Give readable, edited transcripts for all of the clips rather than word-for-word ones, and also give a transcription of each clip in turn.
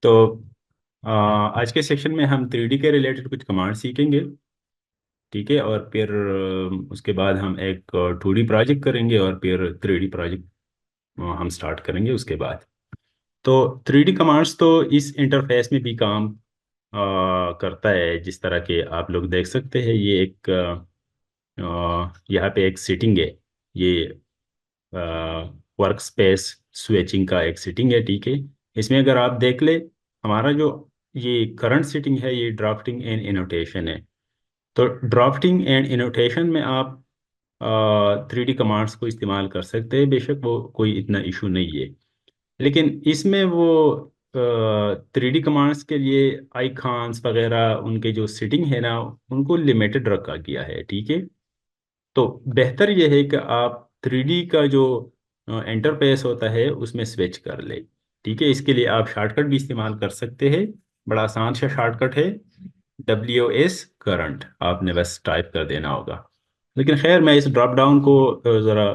तो आज के सेक्शन में हम 3D के रिलेटेड कुछ कमांड सीखेंगे। ठीक है, और फिर उसके बाद हम एक 2D प्रोजेक्ट करेंगे और फिर 3D प्रोजेक्ट हम स्टार्ट करेंगे उसके बाद। तो 3D कमांड्स तो इस इंटरफेस में भी काम करता है। जिस तरह के आप लोग देख सकते हैं, ये एक यहाँ पे एक सेटिंग है। ये वर्क स्पेस स्विचिंग का एक सेटिंग है। ठीक है, इसमें अगर आप देख ले, हमारा जो ये करंट सेटिंग है ये ड्राफ्टिंग एंड इनोटेशन है। तो ड्राफ्टिंग एंड इनोटेशन में आप 3D कमांड्स को इस्तेमाल कर सकते हैं, बेशक वो कोई इतना इशू नहीं है। लेकिन इसमें वो 3D कमांड्स के लिए आइकॉन्स वगैरह उनके जो सेटिंग है ना, उनको लिमिटेड रखा गया है। ठीक है, तो बेहतर यह है कि आप 3D का जो इंटरफेस होता है उसमें स्विच कर ले। ठीक है, इसके लिए आप शॉर्टकट भी इस्तेमाल कर सकते हैं। बड़ा आसान सा शॉर्टकट है, WS करंट, आपने बस टाइप कर देना होगा। लेकिन खैर, मैं इस ड्रॉप डाउन को ज़रा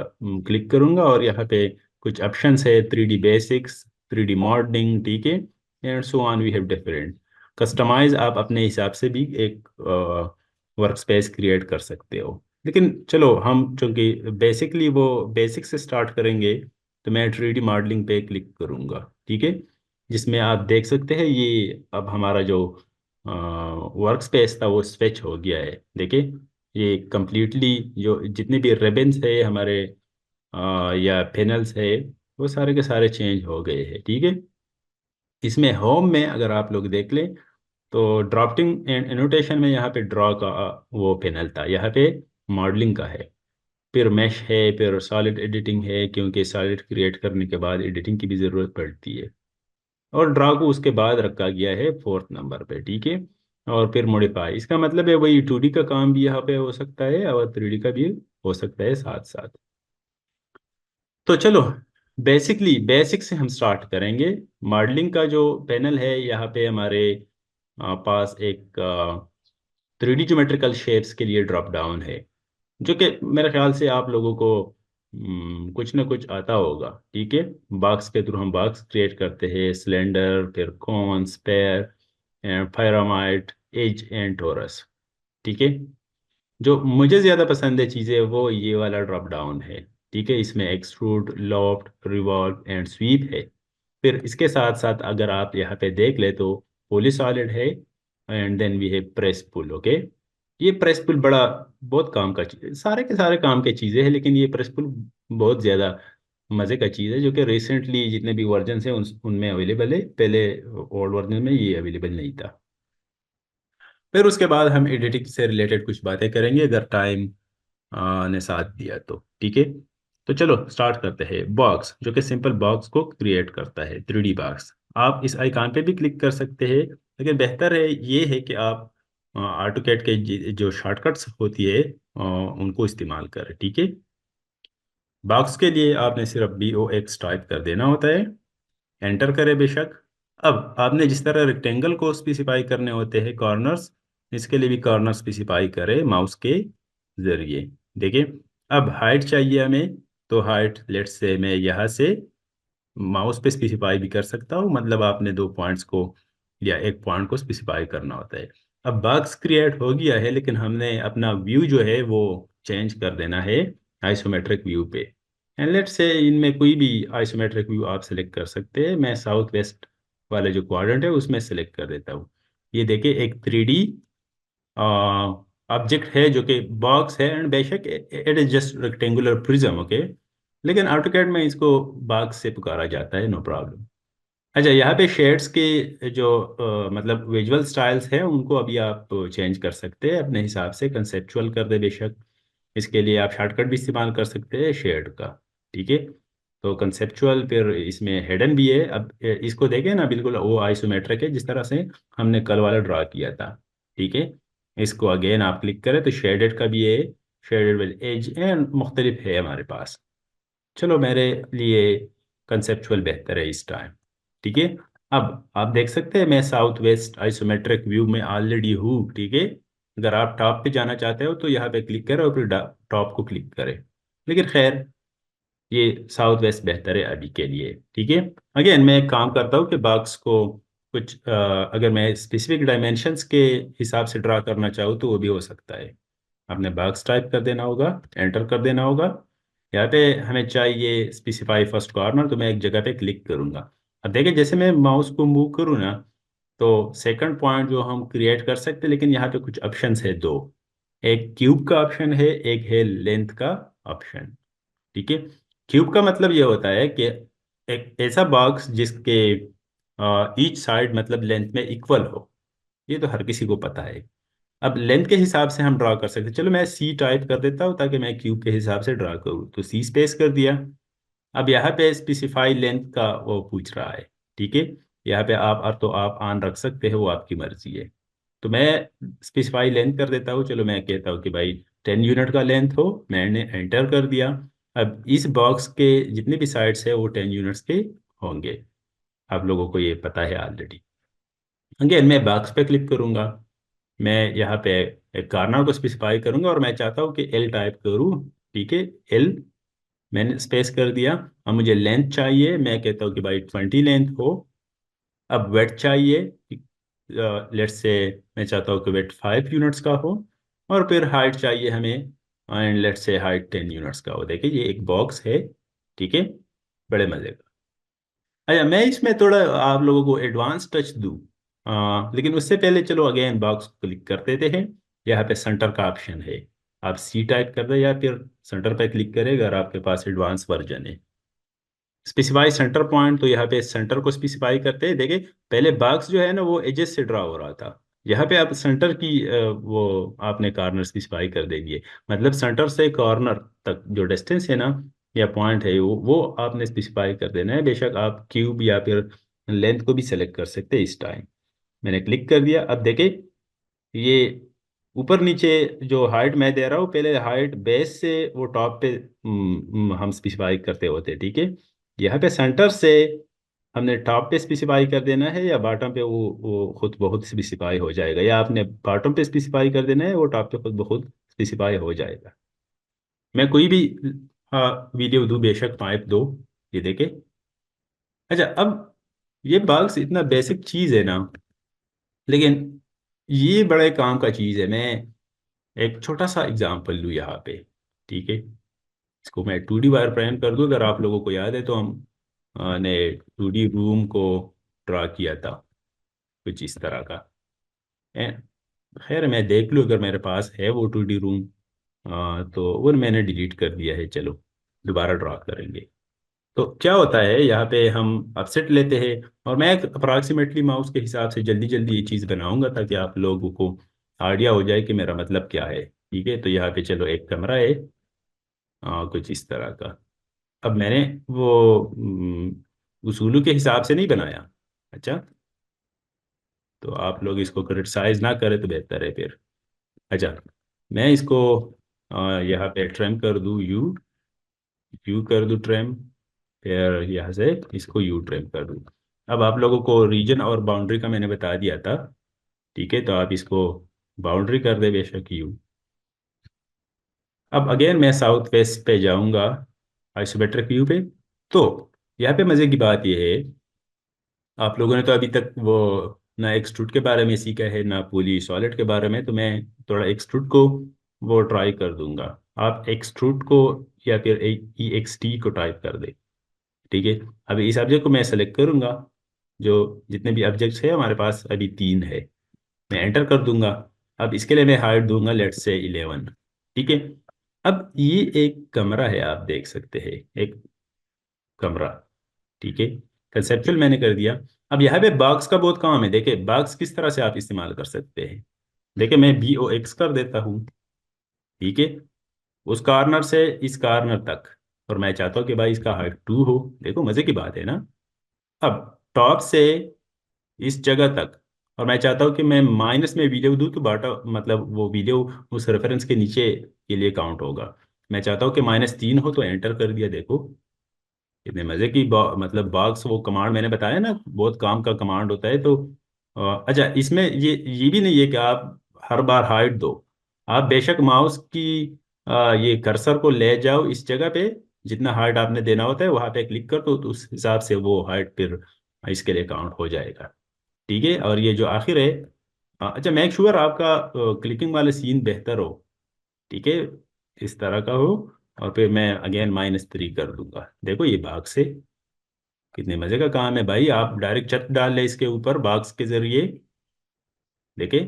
क्लिक करूंगा और यहाँ पे कुछ ऑप्शंस है, 3D बेसिक्स, 3D मॉडलिंग, ठीक है, and so on we have different. Customize आप अपने हिसाब से भी एक वर्क स्पेस क्रिएट कर सकते हो। लेकिन चलो, हम चूंकि बेसिकली वो बेसिक से स्टार्ट करेंगे, तो मैं 3D मॉडलिंग पे क्लिक करूंगा। ठीक है, जिसमें आप देख सकते हैं ये अब हमारा जो वर्क स्पेस था वो स्विच हो गया है। देखिए, ये कंप्लीटली जो जितने भी रिबन्स है हमारे या पैनल्स है, वो सारे के सारे चेंज हो गए हैं। ठीक है, इसमें होम में अगर आप लोग देख लें, तो ड्राफ्टिंग एंड एनोटेशन में यहाँ पे ड्रॉ का वो पैनल था, यहाँ पे मॉडलिंग का है। फिर मैश है, फिर सॉलिड एडिटिंग है, क्योंकि सॉलिड क्रिएट करने के बाद एडिटिंग की भी ज़रूरत पड़ती है। और ड्रा को उसके बाद रखा गया है फोर्थ नंबर पे। ठीक है, और फिर मॉडिफाई, इसका मतलब है वही 2D का काम भी यहाँ पे हो सकता है और 3D का भी हो सकता है साथ साथ। तो चलो, बेसिकली बेसिक से हम स्टार्ट करेंगे। मॉडलिंग का जो पैनल है, यहाँ पे हमारे पास एक 3D ज्योमेट्रिकल शेप्स के लिए ड्रॉप डाउन है, जो कि मेरे ख्याल से आप लोगों को कुछ ना कुछ आता होगा। ठीक है, बॉक्स के थ्रू हम बॉक्स क्रिएट करते हैं, सिलेंडर, फिर cone, sphere and pyramid, edge and torus. ठीक है, जो मुझे ज़्यादा पसंद है चीज़ें, वो ये वाला ड्रॉप डाउन है। ठीक है, इसमें extrude, loft, revolve and sweep है। फिर इसके साथ साथ अगर आप यहाँ पे देख ले, तो पोली सॉलिड है, एंड देन वी है प्रेस पुल। ओके, ये प्रेस पुल बड़ा बहुत काम का चीज़, सारे के सारे काम के चीज़ें हैं, लेकिन ये प्रेस पुल बहुत ज़्यादा मज़े का चीज़ है, जो कि रिसेंटली जितने भी वर्जन हैं उनमें अवेलेबल है। पहले ओल्ड वर्जन में ये अवेलेबल नहीं था। फिर उसके बाद हम एडिटिंग से रिलेटेड कुछ बातें करेंगे, अगर टाइम ने साथ दिया तो। ठीक है, तो चलो स्टार्ट करते हैं। बॉक्स, जो कि सिंपल बॉक्स को क्रिएट करता है, 3D बॉक्स। आप इस आइकॉन पे भी क्लिक कर सकते हैं, लेकिन बेहतर है ये है कि आप ऑटोकैड के जो शॉर्टकट्स होती है उनको इस्तेमाल करें। ठीक है, बॉक्स के लिए आपने सिर्फ BOX टाइप कर देना होता है, एंटर करें बेशक। अब आपने जिस तरह रेक्टेंगल को स्पेसिफाई करने होते हैं कॉर्नर्स, इसके लिए भी कॉर्नर स्पेसिफाई करें माउस के जरिए। देखिए, अब हाइट चाहिए हमें, तो हाइट लेट्स से मैं यहाँ से माउस पे स्पेसिफाई भी कर सकता हूँ, मतलब आपने दो पॉइंट्स को या एक पॉइंट को स्पेसिफाई करना होता है। अब बॉक्स क्रिएट हो गया है, लेकिन हमने अपना व्यू जो है वो चेंज कर देना है आइसोमेट्रिक व्यू पे। एंड लेट्स से इनमें कोई भी आइसोमेट्रिक व्यू आप सेलेक्ट कर सकते हैं। मैं साउथ वेस्ट वाले जो क्वाड्रेंट है उसमें सेलेक्ट कर देता हूँ। ये देखिए, एक 3D ऑब्जेक्ट है जो कि बॉक्स है, एंड बेशक it is just rectangular prism. Okay, लेकिन ऑटोकैड में इसको बॉक्स से पुकारा जाता है, नो प्रॉब्लम। अच्छा, यहाँ पे शेड्स के जो मतलब विजुअल स्टाइल्स हैं, उनको अभी आप चेंज कर सकते हैं अपने हिसाब से, कंसेप्चुअल कर दे बेशक। इसके लिए आप शॉर्टकट भी इस्तेमाल कर सकते हैं शेड का। ठीक है, तो कंसेप्चुअल, फिर इसमें हिडन भी है। अब इसको देखें ना, बिल्कुल वो आइसोमेट्रिक है जिस तरह से हमने कल वाला ड्रा किया था। ठीक है, इसको अगेन आप क्लिक करें तो शेडेड का भी है, शेडेड विद एज एंड मुख्तलिफ है हमारे पास। चलो, मेरे लिए कंसेप्चुअल बेहतर है इस टाइम। ठीक है, अब आप देख सकते हैं मैं साउथ वेस्ट आइसोमेट्रिक व्यू में ऑलरेडी हूँ। ठीक है, अगर आप टॉप पे जाना चाहते हो तो यहाँ पे क्लिक करें और फिर टॉप को क्लिक करें। लेकिन खैर, ये साउथ वेस्ट बेहतर है अभी के लिए। ठीक है, अगेन मैं एक काम करता हूँ कि बॉक्स को कुछ अगर मैं स्पेसिफिक डायमेंशंस के हिसाब से ड्रा करना चाहूँ तो वो भी हो सकता है। आपने बॉक्स टाइप कर देना होगा, एंटर कर देना होगा। यहाँ पे हमें चाहिए स्पेसिफाई फर्स्ट कॉर्नर, तो मैं एक जगह पे क्लिक करूंगा। अब देखिए जैसे मैं माउस को मूव करूँ ना, तो सेकंड पॉइंट जो हम क्रिएट कर सकते हैं, लेकिन यहाँ पे कुछ ऑप्शंस है दो। एक क्यूब का ऑप्शन है, एक है लेंथ का ऑप्शन। ठीक है। क्यूब का मतलब ये होता है कि एक ऐसा बॉक्स जिसके ईच साइड मतलब लेंथ में इक्वल हो। ये तो हर किसी को पता है। अब लेंथ के हिसाब से हम ड्रा कर सकते हैं। चलो मैं सी टाइप कर देता हूँ ताकि मैं क्यूब के हिसाब से ड्रा करूँ, तो सी स्पेस कर दिया। अब यहाँ पे स्पेसिफाई लेंथ का वो पूछ रहा है। ठीक है। यहाँ पे आप और तो आप ऑन रख सकते हो, वो आपकी मर्जी है। तो मैं स्पेसिफाई लेंथ कर देता हूँ। चलो मैं कहता हूँ कि भाई 10 यूनिट का लेंथ हो। मैंने एंटर कर दिया। अब इस बॉक्स के जितने भी साइड्स है वो 10 यूनिट्स के होंगे। आप लोगों को ये पता है ऑलरेडी। अगेन मैं बॉक्स पे क्लिक करूंगा। मैं यहाँ पे एक कार्नर को स्पेसिफाई करूंगा और मैं चाहता हूँ कि एल टाइप करूँ। ठीक है। एल मैंने स्पेस कर दिया। अब मुझे लेंथ चाहिए, मैं कहता हूँ कि भाई 20 लेंथ हो। अब वेट चाहिए, लेट्स से मैं चाहता हूँ कि वेट 5 यूनिट्स का हो। और फिर हाइट चाहिए हमें, and let's say height 10 units का हो। देखिए ये एक बॉक्स है। ठीक है। बड़े मजे का। अच्छा मैं इसमें थोड़ा आप लोगों को एडवांस टच दूँ, लेकिन उससे पहले चलो अगेन बॉक्स क्लिक कर देते हैं। यहाँ पे सेंटर का ऑप्शन है। आप सी टाइप कर दे या फिर सेंटर पे क्लिक करें अगर आपके पास एडवांस वर्जन है। स्पेसिफाई सेंटर पॉइंट, तो यहाँ पे सेंटर को स्पेसिफाई करते हैं। देखिए पहले बॉक्स जो है ना वो एजेस से ड्रा हो रहा था। यहाँ पे आप सेंटर की वो आपने कॉर्नर स्पेसिफाई कर देंगे। मतलब सेंटर से कॉर्नर तक जो डिस्टेंस है ना या पॉइंट है वो आपने स्पेसिफाई कर देना है। बेशक आप क्यूब या फिर लेंथ को भी सेलेक्ट कर सकते हैं इस टाइम। मैंने क्लिक कर दिया। अब देखें ये ऊपर नीचे जो हाइट मैं दे रहा हूँ, पहले हाइट बेस से वो टॉप पे हम स्पेसिफाई करते होते। ठीक है। यहाँ पे सेंटर से हमने टॉप पे स्पेसिफाई कर देना है या बॉटम पे, वो खुद बहुत स्पेसिफाई हो जाएगा। या आपने बॉटम पे स्पेसिफाई कर देना है, वो टॉप पे खुद बहुत स्पेसिफाई हो जाएगा। मैं कोई भी वीडियो दूँ, बेशक पाइप दो। ये देखे। अच्छा अब ये बग्स इतना बेसिक चीज़ है ना, लेकिन ये बड़े काम का चीज़ है। मैं एक छोटा सा एग्जांपल लूँ यहाँ पे। ठीक है। इसको मैं 2D वायर फ्रेम कर दूँ। अगर आप लोगों को याद है तो हम ने 2D रूम को ड्रा किया था कुछ इस तरह का। ए, खैर मैं देख लूँ अगर मेरे पास है वो 2D रूम। तो वो मैंने डिलीट कर दिया है। चलो दोबारा ड्रा करेंगे। तो क्या होता है यहाँ पे हम अपसेट लेते हैं, और मैं अप्रॉक्सीमेटली माउस के हिसाब से जल्दी जल्दी ये चीज़ बनाऊंगा ताकि आप लोगों को आइडिया हो जाए कि मेरा मतलब क्या है। ठीक है। तो यहाँ पे चलो एक कमरा है कुछ इस तरह का। अब मैंने वो उसूलों के हिसाब से नहीं बनाया। अच्छा, तो आप लोग इसको क्रिटिसाइज ना करें तो बेहतर है फिर। अच्छा मैं इसको यहाँ पे ट्रिम कर दूँ, यू यू कर दूँ ट्रिम। फिर यहाँ से इसको यू ट्रिम कर दूँ। अब आप लोगों को रीजन और बाउंड्री का मैंने बता दिया था। ठीक है। तो आप इसको बाउंड्री कर दे बेशक यू। अब अगेन मैं साउथ वेस्ट पे जाऊंगा, आइसोमेट्रिक व्यू पे। तो यहाँ पे मज़े की बात यह है, आप लोगों ने तो अभी तक वो ना एक्सट्रूड के बारे में सीखा है ना पूरी सॉलिड के बारे में। तो मैं थोड़ा एक्सट्रूड को वो ट्राई कर दूंगा। आप एक्सट्रूड को या फिर ई एक्स टी को टाइप कर दे। ठीक है। अभी इस ऑब्जेक्ट को मैं सेलेक्ट करूंगा। जो जितने भी ऑब्जेक्ट्स है हमारे पास अभी 3 है। मैं एंटर कर दूंगा। अब इसके लिए मैं हाइट दूंगा लेट्स से 11। ठीक है। अब ये एक कमरा है, आप देख सकते हैं एक कमरा। ठीक है। कंसेप्चुअल मैंने कर दिया। अब यहाँ पे बॉक्स का बहुत काम है। देखिए बॉक्स किस तरह से आप इस्तेमाल कर सकते हैं। देखिए मैं बी ओ एक्स कर देता हूँ। ठीक है। उस कॉर्नर से इस कॉर्नर तक, और मैं चाहता हूँ कि भाई इसका हाइट 2 हो। देखो मजे की बात है ना। अब टॉप से इस जगह तक, और मैं चाहता हूँ कि मैं माइनस में वीडियो दूँ तो बाटा मतलब वो वीडियो उस रेफरेंस के नीचे के लिए काउंट होगा। मैं चाहता हूँ कि -3 हो, तो एंटर कर दिया। देखो इतने मजे की मतलब बॉक्स वो कमांड मैंने बताया ना, बहुत काम का कमांड होता है। तो अच्छा इसमें ये भी नहीं है कि आप हर बार हाइट दो। आप बेशक माउस की ये कर्सर को ले जाओ इस जगह पे, जितना हाइट आपने देना होता है वहां पे क्लिक कर दो, तो उस हिसाब से वो हाइट फिर इसके लिए काउंट हो जाएगा। ठीक है, और ये जो आखिर है, अच्छा मेक श्योर आपका क्लिकिंग वाला सीन बेहतर हो, ठीक है, इस तरह का हो। और फिर मैं अगेन -3 कर दूंगा। देखो ये बाग से कितने मजे का काम है भाई, आप डायरेक्ट छत डाल ले इसके ऊपर बाग्स के जरिए, देखे।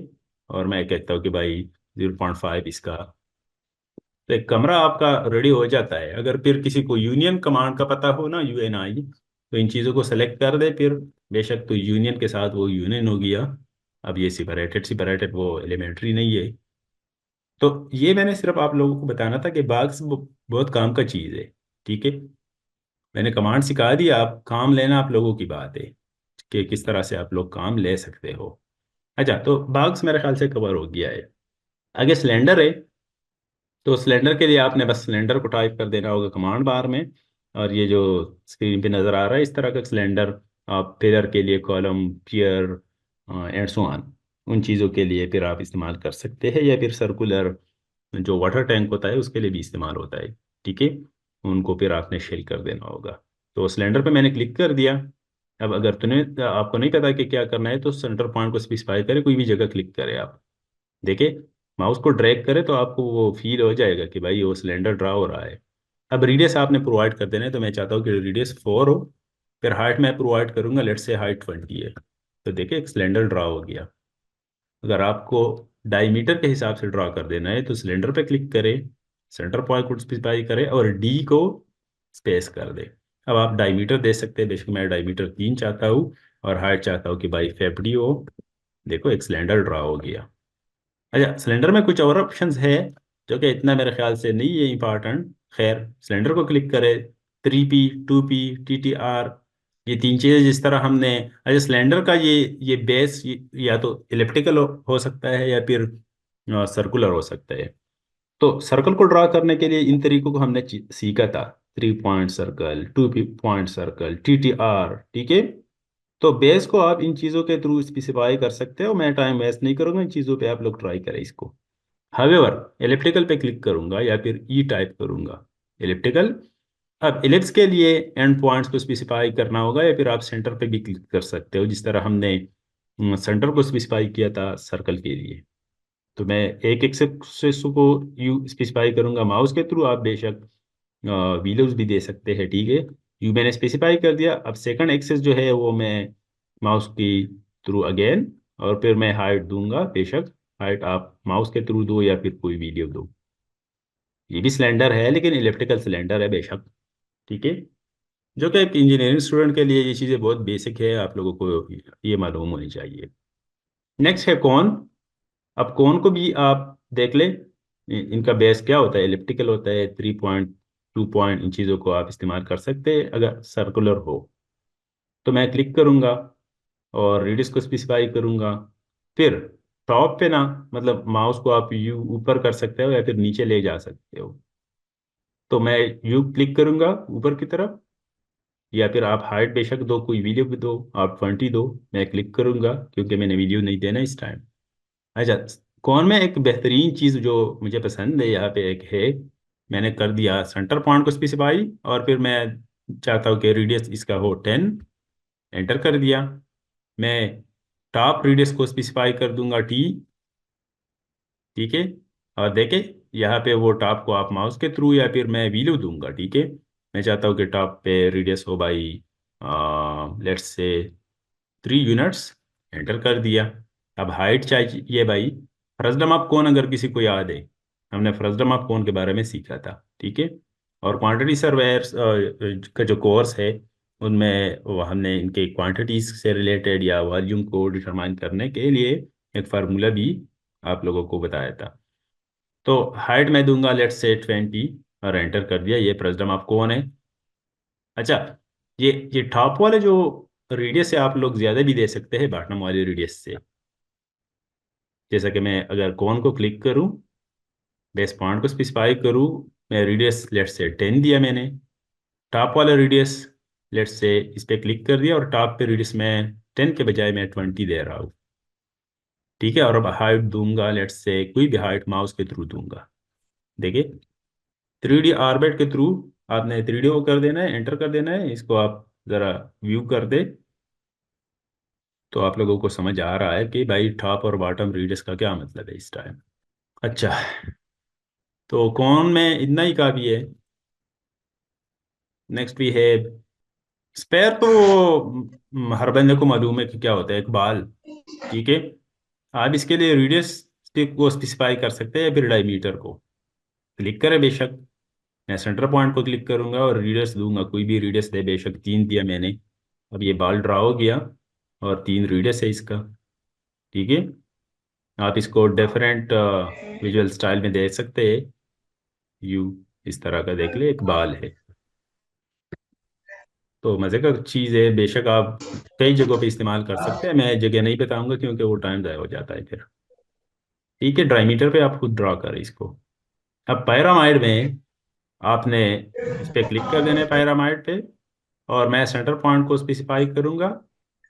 और मैं कहता हूँ कि भाई 0.5 इसका, तो एक कमरा आपका रेडी हो जाता है। अगर फिर किसी को यूनियन कमांड का पता हो ना, UNI, तो इन चीज़ों को सेलेक्ट कर दे फिर, बेशक तो यूनियन के साथ वो यूनियन हो गया। अब ये सिपरेटेड सिपरेटेड वो एलिमेंट्री नहीं है। तो ये मैंने सिर्फ आप लोगों को बताना था कि बाग्स बहुत काम का चीज़ है, ठीक है। मैंने कमांड सिखा दी, आप काम लेना आप लोगों की बात है कि किस तरह से आप लोग काम ले सकते हो। अच्छा, तो बाग्स मेरे ख्याल से कवर हो गया है। आगे सिलेंडर है। तो सिलेंडर के लिए आपने बस सिलेंडर को टाइप कर देना होगा कमांड बार में। और ये जो स्क्रीन पे नज़र आ रहा है इस तरह का सिलेंडर, आप पिलर के लिए column, pier and so on, उन चीज़ों के लिए फिर आप इस्तेमाल कर सकते हैं। या फिर सर्कुलर जो वाटर टैंक होता है उसके लिए भी इस्तेमाल होता है, ठीक है। उनको फिर आपने शेल कर देना होगा। तो सिलेंडर पे मैंने क्लिक कर दिया। अब अगर तुम्हें आपको नहीं पता कि क्या करना है, तो सेंटर पॉइंट को स्पेसिफाई करें, कोई भी जगह क्लिक करें आप, देखिए माउस को ड्रैग करें तो आपको वो फील हो जाएगा कि भाई वो सिलेंडर ड्रा हो रहा है। अब रेडियस आपने प्रोवाइड कर देना है, तो मैं चाहता हूँ कि रेडियस 4 हो। फिर हाइट मैं प्रोवाइड करूंगा, लेट्स से हाइट 20 है। तो देखिए एक सिलेंडर ड्रा हो गया। अगर आपको डायमीटर के हिसाब से ड्रा कर देना है तो सिलेंडर पे क्लिक करें, सेंटर पॉइंट को स्पेसिफाई करें और डी को स्पेस कर दें। अब आप डायमीटर दे सकते हैं, बेशक मैं डायमीटर 3 चाहता हूँ, और हाइट चाहता हूँ कि भाई 50 हो। देखो एक सिलेंडर ड्रा हो गया। अच्छा, सिलेंडर में कुछ और ऑप्शंस है जो कि इतना मेरे ख्याल से नहीं है इम्पॉर्टेंट। खैर, सिलेंडर को क्लिक करें, 3P, 2P, TTR, ये तीन चीज़ें जिस तरह हमने, अच्छा सिलेंडर का ये बेस या तो इलिप्टिकल हो सकता है या फिर सर्कुलर हो सकता है। तो सर्कल को ड्रा करने के लिए इन तरीकों को हमने सीखा था, 3 point circle, 2 point circle, TTR, ठीक है। तो बेस को आप इन चीज़ों के थ्रू स्पेसिफाई कर सकते हो। मैं टाइम वेस्ट नहीं करूंगा इन चीज़ों पे, आप लोग ट्राई करें इसको। हावेवर एलिप्टिकल पे क्लिक करूंगा या फिर ई टाइप करूंगा, एलिप्टिकल। अब एलिप्स के लिए एंड पॉइंट्स को स्पेसिफाई करना होगा, या फिर आप सेंटर पे भी क्लिक कर सकते हो जिस तरह हमने सेंटर को स्पेसिफाई किया था सर्कल के लिए। तो मैं एक एक्सेस को यू स्पेसिफाई करूंगा माउस के थ्रू, आप बेशक व्हील्स भी दे सकते हैं, ठीक है। यू मैंने स्पेसिफाई कर दिया। अब सेकंड एक्सेस जो है वो मैं माउस की थ्रू अगेन, और फिर मैं हाइट दूंगा, बेशक हाइट आप माउस के थ्रू दो या फिर कोई वीडियो दो। ये भी सिलेंडर है लेकिन इलेक्ट्रिकल सिलेंडर है बेशक, ठीक है। जो कि एक इंजीनियरिंग स्टूडेंट के लिए ये चीज़ें बहुत बेसिक है, आप लोगों को ये मालूम होनी चाहिए। नेक्स्ट है कौन। अब कौन को भी आप देख ले, इनका बेस क्या होता है, इलिप्टिकल होता है। 3 पॉइंट, 2 पॉइंट, इन चीज़ों को आप इस्तेमाल कर सकते हैं अगर सर्कुलर हो। तो मैं क्लिक करूंगा और रेडियस को स्पेसिफाई करूंगा। फिर टॉप पे ना, मतलब माउस को आप यू ऊपर कर सकते हो या फिर नीचे ले जा सकते हो। तो मैं यू क्लिक करूंगा ऊपर की तरफ, या फिर आप हाइट बेशक दो, कोई वीडियो भी दो, आप 20 दो। मैं क्लिक करूंगा क्योंकि मैंने वीडियो नहीं देना इस टाइम। अच्छा, कौन में एक बेहतरीन चीज़ जो मुझे पसंद है यहाँ पे एक है, मैंने कर दिया सेंटर पॉइंट को स्पेसिफाई, और फिर मैं चाहता हूँ कि रेडियस इसका हो 10, एंटर कर दिया। मैं टॉप रेडियस को स्पेसिफाई कर दूंगा T, ठीक है। और देखे यहाँ पे वो टॉप को आप माउस के थ्रू या फिर मैं वैल्यू दूंगा, ठीक है। मैं चाहता हूँ कि टॉप पे रेडियस हो भाई, लेट्स से 3 यूनिट्स, एंटर कर दिया। अब हाइट चाहिए भाई, फ्रस्टम ऑफ कौन, अगर किसी को याद है, हमने फ्रस्टम ऑफ कौन के बारे में सीखा था, ठीक है। और क्वांटिटी सर्वेयर्स का जो कोर्स है उनमें वो हमने इनके क्वांटिटीज से रिलेटेड या वॉल्यूम को डिटरमाइन करने के लिए एक फार्मूला भी आप लोगों को बताया था। तो हाइट मैं दूंगा लेट्स से 20, और एंटर कर दिया। ये फ्रस्टम ऑफ कौन है। अच्छा, ये टॉप वाले जो रेडियस से आप लोग ज्यादा भी दे सकते हैं बॉटम वाले रेडियस से। जैसा कि मैं अगर कौन को क्लिक करूं, बेस पॉइंट को स्पेसिफाई करूं, मैं रेडियस लेट्स से 10 दिया मैंने। टॉप वाला रेडियस लेट्स से इस पे क्लिक कर दिया, और टॉप पे रेडियस मैं 10 के बजाय मैं 20 दे रहा हूँ, ठीक है। और अब हाइट दूंगा लेट्स से कोई भी हाइट माउस के थ्रू दूंगा। देखिए 3D ऑर्बिट के थ्रू आपने 3D को कर देना है, एंटर कर देना है। इसको आप ज़रा व्यू कर दे। तो आप लोगों को समझ आ रहा है कि भाई टॉप और बॉटम रेडियस का क्या मतलब है इस टाइम। अच्छा, तो कौन में इतना ही काफ़ी है। नेक्स्ट भी है स्पेयर। तो हर बंदे को मालूम है कि क्या होता है एक बाल। ठीक है। आप इसके लिए रेडियस को स्पेसिफाई कर सकते हैं या फिर डायमीटर को। क्लिक करें बेशक। मैं सेंटर पॉइंट को क्लिक करूंगा और रेडियस दूंगा, कोई भी रेडियस दे, बेशक 3 दिया मैंने। अब ये बाल ड्रा हो गया और 3 रेडियस है इसका। ठीक है। आप इसको डिफरेंट विजुअल स्टाइल में देख सकते हैं। यू इस तरह का देख ले, एक बाल है। तो मज़े का चीज़ है, बेशक आप कई जगहों पे इस्तेमाल कर सकते हैं, मैं जगह नहीं बताऊंगा क्योंकि वो टाइम ज़ाया हो जाता है फिर। ठीक है, ड्राई पे आप खुद ड्रा करें इसको। अब पैरामाइड में आपने इस पे क्लिक कर देना है, पैरामाइड पे। और मैं सेंटर पॉइंट को स्पेसिफाई करूंगा।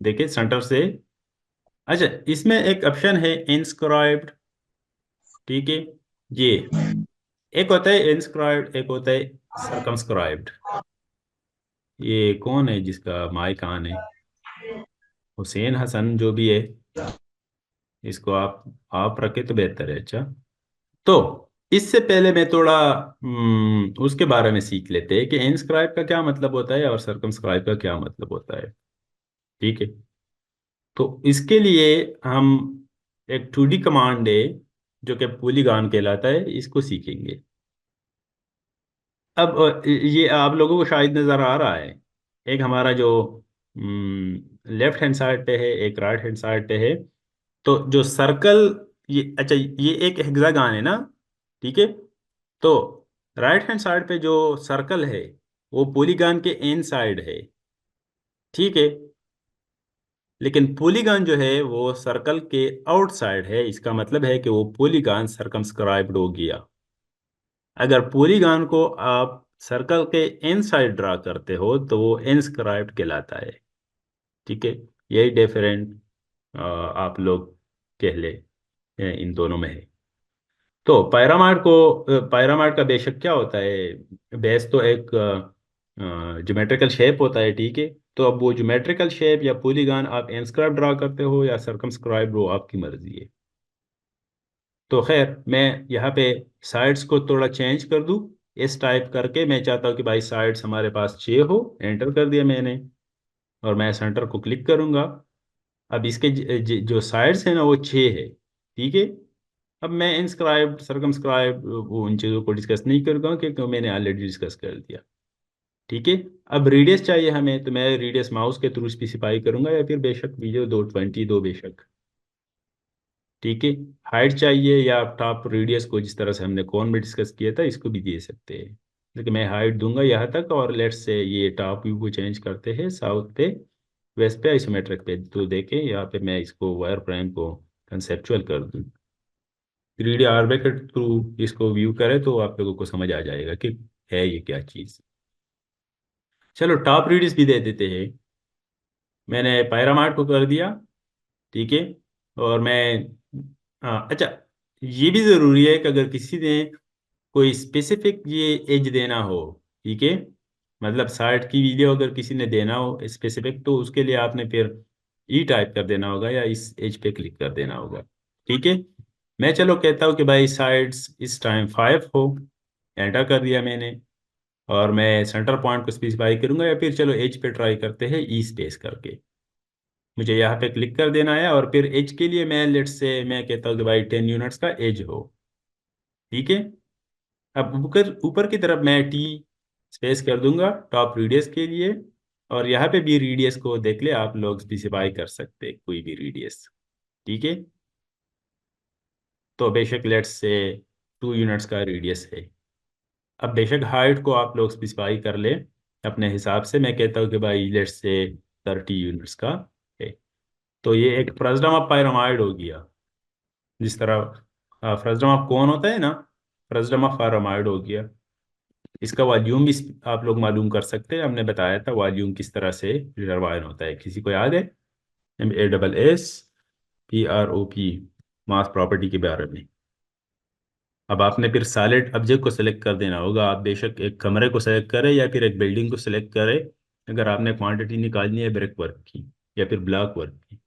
देखिए सेंटर से। अच्छा, इसमें एक ऑप्शन है इंस्क्राइब्ड। ठीक है। ये एक होता है इंस्क्राइब्ड, एक होता है सरकमस्क्राइब्ड। ये कौन है जिसका माई कान है? हुसैन हसन जो भी है। इसको आप रखे तो बेहतर है। अच्छा, तो इससे पहले मैं थोड़ा उसके बारे में सीख लेते हैं कि इंस्क्राइब का क्या मतलब होता है और सर्कमस्क्राइब का क्या मतलब होता है। ठीक है। तो इसके लिए हम एक 2D कमांड है जो कि पॉलीगॉन कहलाता है, इसको सीखेंगे। अब ये आप लोगों को शायद नज़र आ रहा है। एक हमारा जो लेफ्ट हैंड साइड पे है, एक राइट हैंड साइड पे है। तो जो सर्कल, ये अच्छा ये एक हेक्सागन है ना। ठीक है। तो राइट हैंड साइड पे जो सर्कल है वो पॉलीगॉन के इन साइड है। ठीक है। लेकिन पॉलीगॉन जो है वो सर्कल के आउटसाइड है, इसका मतलब है कि वो पॉलीगॉन सर्कमस्क्राइब्ड हो गया। अगर पॉलीगॉन को आप सर्कल के इन साइड ड्रा करते हो तो वो इनस्क्राइब्ड कहलाता है। ठीक है। यही डिफरेंट आप लोग कह ले इन दोनों में है। तो पायरामाइड का बेशक क्या होता है, बेस तो एक ज्योमेट्रिकल शेप होता है। ठीक है। तो अब वो ज्योमेट्रिकल शेप या पॉलीगॉन आप इंस्क्राइब ड्रा करते हो या सर्कमस्क्राइब, वो आपकी मर्जी है। तो खैर मैं यहाँ पे साइड्स को थोड़ा चेंज कर दूँ। इस टाइप करके मैं चाहता हूँ कि भाई साइड्स हमारे पास 6 हो। एंटर कर दिया मैंने और मैं सेंटर को क्लिक करूँगा। अब इसके जो साइड्स है ना वो 6 है। ठीक है। अब मैं इंस्क्राइब सर्कमस्क्राइब वो उन चीज़ों को डिस्कस नहीं करूँगा क्योंकि मैंने ऑलरेडी डिस्कस कर दिया। ठीक है। अब रेडियस चाहिए हमें, तो मैं रेडियस माउस के थ्रू स्पेसिफाई करूंगा या फिर बेशक वीडियो 220 दो बेशक। ठीक है। हाइट चाहिए या आप टॉप रेडियस को जिस तरह से हमने कौन में डिस्कस किया था इसको भी दे सकते हैं। लेकिन मैं हाइट दूंगा यहाँ तक, और लेट्स से ये टॉप व्यू को चेंज करते हैं साउथ पे, वेस्ट पे, आइसोमेट्रिक पे। तो देखें यहाँ पे मैं इसको वायर फ्रेम को कंसेप्चुअल कर दूँ। 3D आर्वे के थ्रू इसको व्यू करें तो आप लोगों को समझ आ जाएगा कि है ये क्या चीज़। चलो टॉप रेडियस भी दे देते हैं। मैंने पैरामार्ट को कर दिया। ठीक है। और मैं हाँ अच्छा, ये भी ज़रूरी है कि अगर किसी ने कोई स्पेसिफिक ये एज देना हो। ठीक है। मतलब साइट की वीडियो अगर किसी ने देना हो स्पेसिफिक, तो उसके लिए आपने फिर ई टाइप कर देना होगा या इस एज पे क्लिक कर देना होगा। ठीक है। मैं चलो कहता हूँ कि भाई साइड्स इस टाइम 5 हो। एंटर कर दिया मैंने। और मैं सेंटर पॉइंट को स्पेसिफाई करूंगा या फिर चलो एज पे ट्राई करते हैं ई स्पेस करके। मुझे यहाँ पे क्लिक कर देना है और फिर एज के लिए मैं लेट से मैं कहता हूँ कि भाई 10 यूनिट्स का एज हो। ठीक है। अब ऊपर ऊपर की तरफ मैं टी स्पेस कर दूंगा टॉप रेडियस के लिए। और यहाँ पे भी रेडियस को देख ले, आप लोग स्पेसिफाई कर सकते हैं कोई भी रेडियस। ठीक है। तो बेशक लेट्स से 2 यूनिट्स का रेडियस है। अब बेशक हाइट को आप लोग स्पेसिफाई कर ले अपने हिसाब से। मैं कहता हूँ कि भाई लेट्स से 30 यूनिट्स का है। तो ये एक फ्रस्टम ऑफ पायरामाइड हो गया। जिस तरह फ्रस्टम ऑफ कौन होता है ना, फ्रस्टम ऑफ पायरामाइड हो गया। इसका वॉल्यूम भी आप लोग मालूम कर सकते हैं, हमने बताया था वॉल्यूम किस तरह से डिटरमाइन होता है, किसी को याद है? MASSPROP, मास प्रॉपर्टी के बारे में। अब आपने फिर सॉलिड ऑब्जेक्ट को सिलेक्ट कर देना होगा। आप बेशक एक कमरे को सिलेक्ट करें या फिर एक बिल्डिंग को सिलेक्ट करें, अगर आपने क्वांटिटी निकालनी है ब्रिक वर्क की या फिर ब्लॉक वर्क की।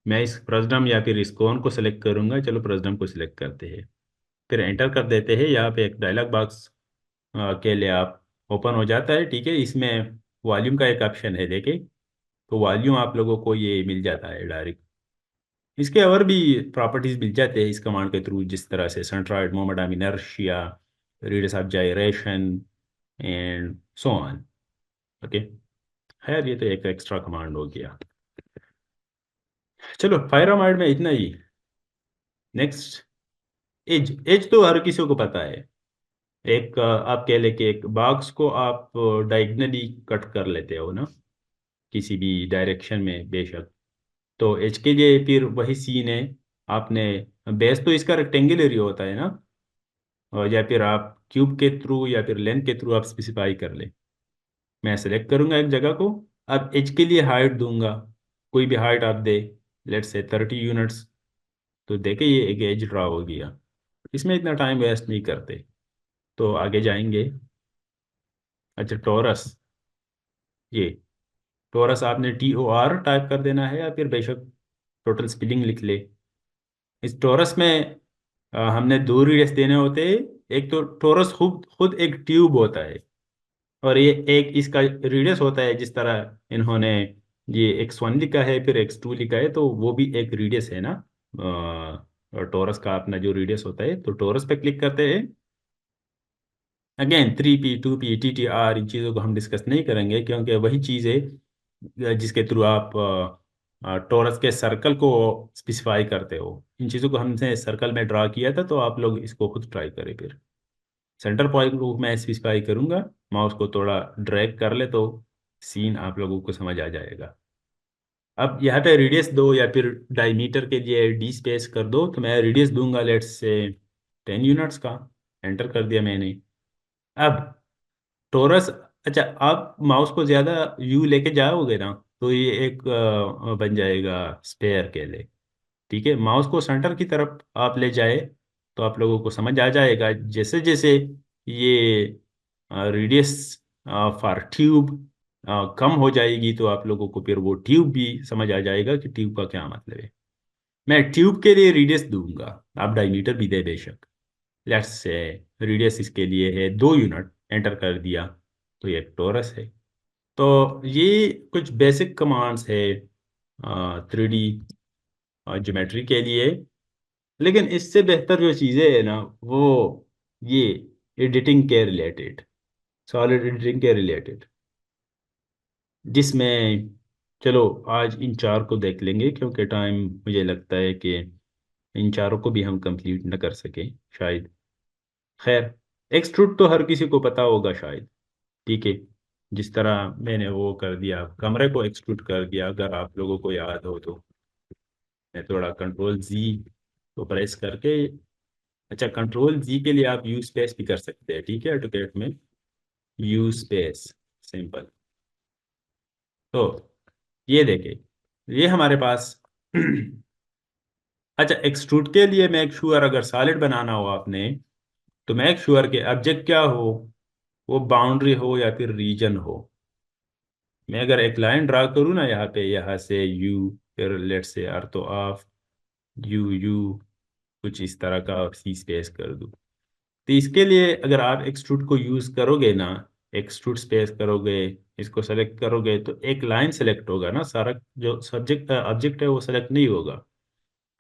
मैं इस प्रिज्म या फिर इस कोन को सिलेक्ट करूंगा। चलो प्रिज्म को सिलेक्ट करते हैं, फिर एंटर कर देते हैं। यहाँ पे एक डायलॉग बॉक्स के लिए आप ओपन हो जाता है। ठीक है, इसमें वॉल्यूम का एक ऑप्शन है देखे, तो वॉल्यूम आप लोगों को ये मिल जाता है डायरेक्ट। इसके और भी प्रॉपर्टीज मिल जाते हैं इस कमांड के थ्रू, जिस तरह से centroid moment of inertia, radius of gyration and so on. Okay, खैर ये तो एक एक्स्ट्रा कमांड हो गया। चलो फायरामाइड में इतना ही। Next, as. एज तो हर किसी को पता है। एक आप कह ले कि एक बॉक्स को आप डायगनली कट कर लेते हो ना, किसी भी डायरेक्शन में बेशक। तो एज के लिए फिर वही सीन है। आपने बेस तो इसका रेक्टेंगुलर ही होता है ना, और या फिर आप क्यूब के थ्रू या फिर लेंथ के थ्रू आप स्पेसिफाई कर ले। मैं सेलेक्ट करूंगा एक जगह को। अब एज के लिए हाइट दूंगा, कोई भी हाइट आप दे, लेट्स से 30 यूनिट्स। तो देखे ये एक एज ड्रा हो गया। इसमें इतना टाइम वेस्ट नहीं करते, तो आगे जाएंगे। अच्छा टोरस, ये टोरस आपने TOR टाइप कर देना है, या फिर बेशक टोटल स्पेलिंग लिख ले। इस टोरस में हमने दो रेडियस देने होते हैं। एक तो टोरस खुद खुद एक ट्यूब होता है, और ये एक इसका रेडियस होता है। जिस तरह इन्होंने ये X1 लिखा है फिर X2 लिखा है, तो वो भी एक रेडियस है ना। और टोरस का अपना जो रेडियस होता है, तो टोरस पे क्लिक करते हैं। अगेन 3P 2P TTR इन चीज़ों को हम डिस्कस नहीं करेंगे, क्योंकि वही चीज़ है जिसके थ्रू आप टोरस के सर्कल को स्पेसिफाई करते हो। इन चीज़ों को हमने सर्कल में ड्रा किया था, तो आप लोग इसको खुद ट्राई करें। फिर सेंटर पॉइंट को मैं स्पेसिफाई करूंगा। माउस को थोड़ा ड्रैग कर ले तो सीन आप लोगों को समझ आ जाएगा। अब यहाँ पे रेडियस दो, या फिर डायमीटर के लिए डी स्पेस कर दो। तो मैं रेडियस दूंगा लेट्स से 10 यूनिट्स का। एंटर कर दिया मैंने। अब टोरस, अच्छा आप माउस को ज़्यादा यू लेके जाओगे ना, तो ये एक बन जाएगा स्पेयर के लिए। ठीक है, माउस को सेंटर की तरफ आप ले जाए, तो आप लोगों को समझ आ जाएगा। जैसे जैसे ये रेडियस फॉर ट्यूब कम हो जाएगी, तो आप लोगों को फिर वो ट्यूब भी समझ आ जाएगा कि ट्यूब का क्या मतलब है। मैं ट्यूब के लिए रेडियस दूंगा, आप डायमीटर भी दे बेशक। लेट्स से रेडियस इसके लिए है 2 यूनिट। एंटर कर दिया, तो ये टोरस है। तो ये कुछ बेसिक कमांड्स है 3D ज्योमेट्री के लिए। लेकिन इससे बेहतर जो चीज़ें है ना, वो ये एडिटिंग के रिलेटेड, सॉलिड एडिटिंग के रिलेटेड, जिसमें चलो आज इन चार को देख लेंगे, क्योंकि टाइम मुझे लगता है कि इन चारों को भी हम कंप्लीट न कर सकें शायद। खैर, एक्सट्रूड तो हर किसी को पता होगा शायद। ठीक है, जिस तरह मैंने वो कर दिया, कमरे को एक्सट्रूड कर दिया, अगर आप लोगों को याद हो तो। मैं थोड़ा कंट्रोल Z को प्रेस करके, अच्छा कंट्रोल Z के लिए आप यू स्पेस भी कर सकते हैं। ठीक है, ऑटोकैड में यू स्पेस सिंपल। तो ये देखे, ये हमारे पास अच्छा एक्सट्रूड के लिए मेक श्योर, अगर सॉलिड बनाना हो आपने, तो मेक श्योर के ऑब्जेक्ट क्या हो, वो बाउंड्री हो या फिर रीजन हो। मैं अगर एक लाइन ड्रा करूँ ना यहाँ पे, यहाँ से यू, फिर लेट से आर तो ऑफ यू यू, कुछ इस तरह का और सी स्पेस कर दूँ। तो इसके लिए अगर आप एक्सट्रूड को यूज़ करोगे ना, एक्सट्रूड स्पेस करोगे, इसको सेलेक्ट करोगे, तो एक लाइन सेलेक्ट होगा ना, सारा जो सब्जेक्ट ऑब्जेक्ट है वो सेलेक्ट नहीं होगा।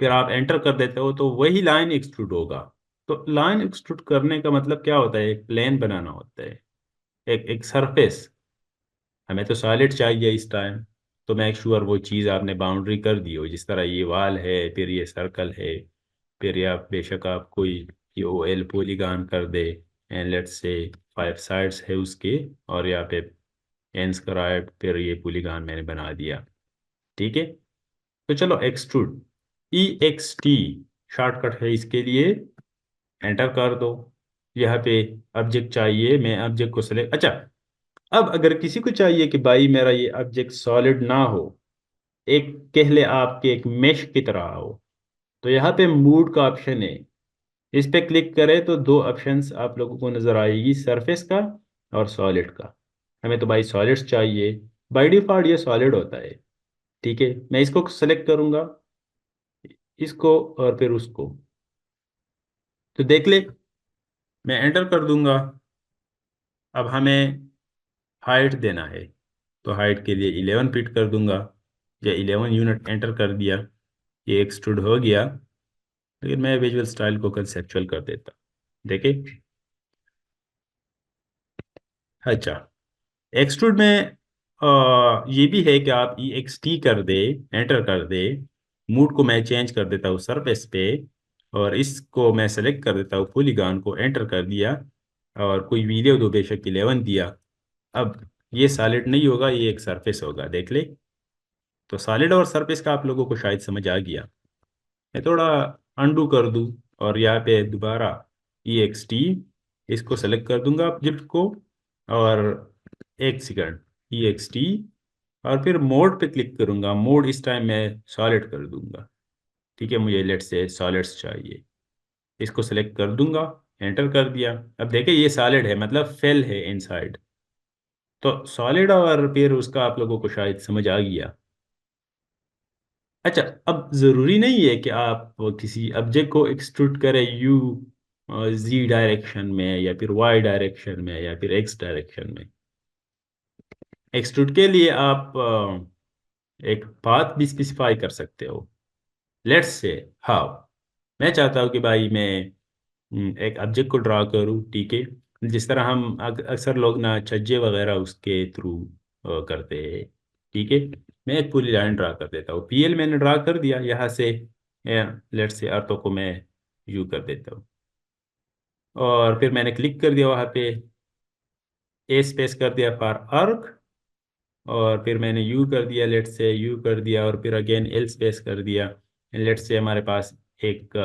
फिर आप एंटर कर देते हो, तो वही लाइन एक्सट्रूड होगा। तो लाइन एक्सट्रूड करने का मतलब क्या होता है, एक प्लेन बनाना होता है, एक एक सरफेस। हमें तो सॉलिड चाहिए इस टाइम। तो मेक श्योर वो चीज़ आपने बाउंड्री कर दी हो, जिस तरह ये वाल है, फिर ये सर्कल है, फिर या बेशक आप कोई ये OL पॉलीगॉन कर दे, एंड लेट्स से 5 साइड्स है उसके, और यहाँ पे एन स्क्वायर्ड, फिर ये पॉलीगॉन मैंने बना दिया। ठीक है, तो चलो एक्सट्रूड EXT शॉर्टकट है इसके लिए। एंटर कर दो। यहाँ पे ऑब्जेक्ट चाहिए, मैं ऑब्जेक्ट को सेलेक्ट, अच्छा अब अगर किसी को चाहिए कि भाई मेरा ये ऑब्जेक्ट सॉलिड ना हो, एक कह ले आपके एक मेश की तरह हो, तो यहाँ पे मूड का ऑप्शन है। इस पे क्लिक करें तो दो ऑप्शंस आप लोगों को नजर आएगी, सरफेस का और सॉलिड का। हमें तो भाई सॉलिड्स चाहिए, बाय डिफॉल्ट ये सॉलिड होता है। ठीक है, मैं इसको सेलेक्ट करूंगा। इसको और फिर उसको। तो देख ले, मैं एंटर कर दूंगा। अब हमें हाइट देना है, तो हाइट के लिए 11 फिट कर दूंगा, या 11 यूनिट एंटर कर दिया। ये एक्सट्रूड हो गया। लेकिन मैं विजुअल स्टाइल को कंसेप्चुअल कर देता। देखे? अच्छा, एक्सट्रूड में ये भी है कि आप ई एक्स टी कर दे, एंटर कर दे। मूड को मैं चेंज कर देता हूँ सरफेस पे, और इसको मैं सेलेक्ट कर देता हूँ पॉलीगॉन को, एंटर कर दिया। और कोई वीडियो दो, बेशक 11 दिया। अब ये सॉलिड नहीं होगा, ये एक सरफेस होगा, देख ले। तो सॉलिड और सरफेस का आप लोगों को शायद समझ आ गया। मैं थोड़ा अंडू कर दूं, और यहाँ पे दोबारा ई एक्स टी, इसको सेलेक्ट कर दूंगा ऑब्जेक्ट को, और एक सेकंड, ई एक्स टी, और फिर मोड पे क्लिक करूंगा। मोड इस टाइम मैं सॉलिड कर दूंगा। ठीक है, मुझे लेट से सॉलिड्स चाहिए। इसको सेलेक्ट कर दूंगा, एंटर कर दिया। अब देखिए ये सॉलिड है, मतलब फेल है इनसाइड। तो सॉलिड और फिर उसका आप लोगों को शायद समझ आ गया। अच्छा, अब जरूरी नहीं है कि आप किसी ऑब्जेक्ट को एक्सट्रूड करें यू जी डायरेक्शन में, या फिर वाई डायरेक्शन में, या फिर एक्स डायरेक्शन में। एक्सट्रूड के लिए आप एक पाथ भी स्पेसिफाई कर सकते हो। लेट्स से हाउ, मैं चाहता हूँ कि भाई मैं एक ऑब्जेक्ट को ड्रा करूँ, ठीक है। जिस तरह हम अक्सर लोग ना छज्जे वगैरह उसके थ्रू करते हैं, ठीक है। मैं एक पूरी लाइन ड्रा कर देता हूँ, पीएल मैंने ड्रा कर दिया यहाँ से। लेट्स से अर्थों को मैं यू कर देता हूँ, और फिर मैंने क्लिक कर दिया वहाँ पे, ए स्पेस कर दिया फॉर अर्क, और फिर मैंने यू कर दिया, लेट से यू कर दिया, और फिर अगेन एल स्पेस कर दिया। लेट से हमारे पास एक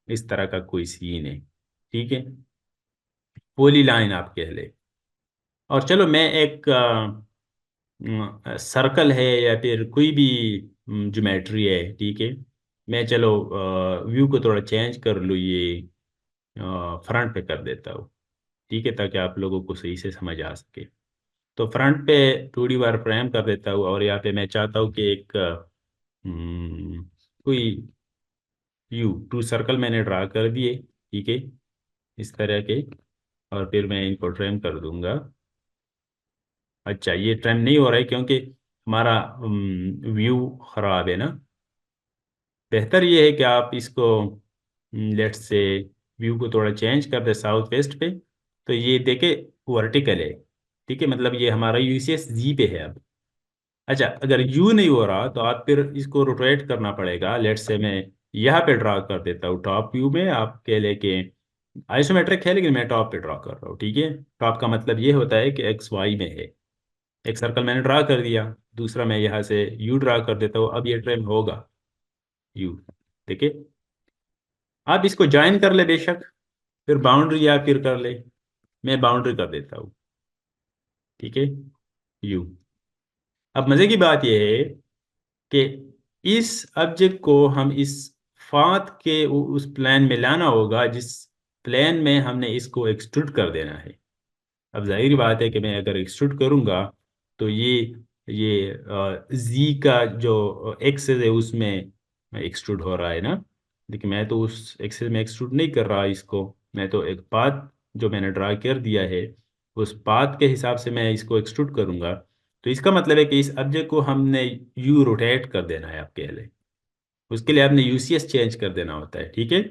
इस तरह का कोई सीन है, ठीक है। पोली लाइन आप कह ले। और चलो मैं एक सर्कल है या फिर कोई भी ज्योमेट्री है, ठीक है। मैं चलो व्यू को थोड़ा चेंज कर लूँ, ये फ्रंट पे कर देता हूँ, ठीक है, ताकि आप लोगों को सही से समझ आ सके। तो फ्रंट पे 2D बार फ्रेम कर देता हूँ, और यहाँ पे मैं चाहता हूँ कि एक कोई यू टू सर्कल मैंने ड्रा कर दिए, ठीक है, इस तरह के। और फिर मैं इनको ट्रिम कर दूंगा। अच्छा, ये ट्रिम नहीं हो रहा है क्योंकि हमारा व्यू खराब है ना। बेहतर ये है कि आप इसको लेट से व्यू को थोड़ा चेंज कर दे साउथ वेस्ट पे। तो ये देखे वर्टिकल है, ठीक है, मतलब ये हमारा यूसीएस जी पे है अब। अच्छा, अगर यू नहीं हो रहा तो आप फिर इसको रोटेट करना पड़ेगा। लेट से मैं यहाँ पे ड्रा कर देता हूँ टॉप व्यू में, आप कह लेके आइसोमेट्रिक है, लेकिन मैं टॉप पे ड्रा कर रहा हूँ, ठीक है। टॉप का मतलब ये होता है कि एक्स वाई में है। एक सर्कल मैंने ड्रा कर दिया, दूसरा मैं यहाँ से यू ड्रा कर देता हूँ। अब ये ट्रेन होगा यू, देखिए। आप इसको ज्वाइन कर ले बेशक, फिर बाउंड्री या फिर कर ले। मैं बाउंड्री कर देता हूँ, ठीक है, यू। अब मजे की बात यह है कि इस ऑब्जेक्ट को हम इस फात के उस प्लेन में लाना होगा जिस प्लेन में हमने इसको एक्सट्रूड कर देना है। अब जाहिर बात है कि मैं अगर एक्सट्रूड करूंगा तो ये जी का जो एक्सेस है उसमें एक्सट्रूड हो रहा है ना। लेकिन मैं तो उस एक्सेस में एक्सट्रूड नहीं कर रहा इसको। मैं तो एक पाथ जो मैंने ड्रा कर दिया है, उस पाथ के हिसाब से मैं इसको एक्सट्रूड करूंगा। तो इसका मतलब है कि इस ऑब्जेक्ट को हमने यू रोटेट कर देना है आपके लिए। उसके लिए आपने यूसीएस चेंज कर देना होता है, ठीक है।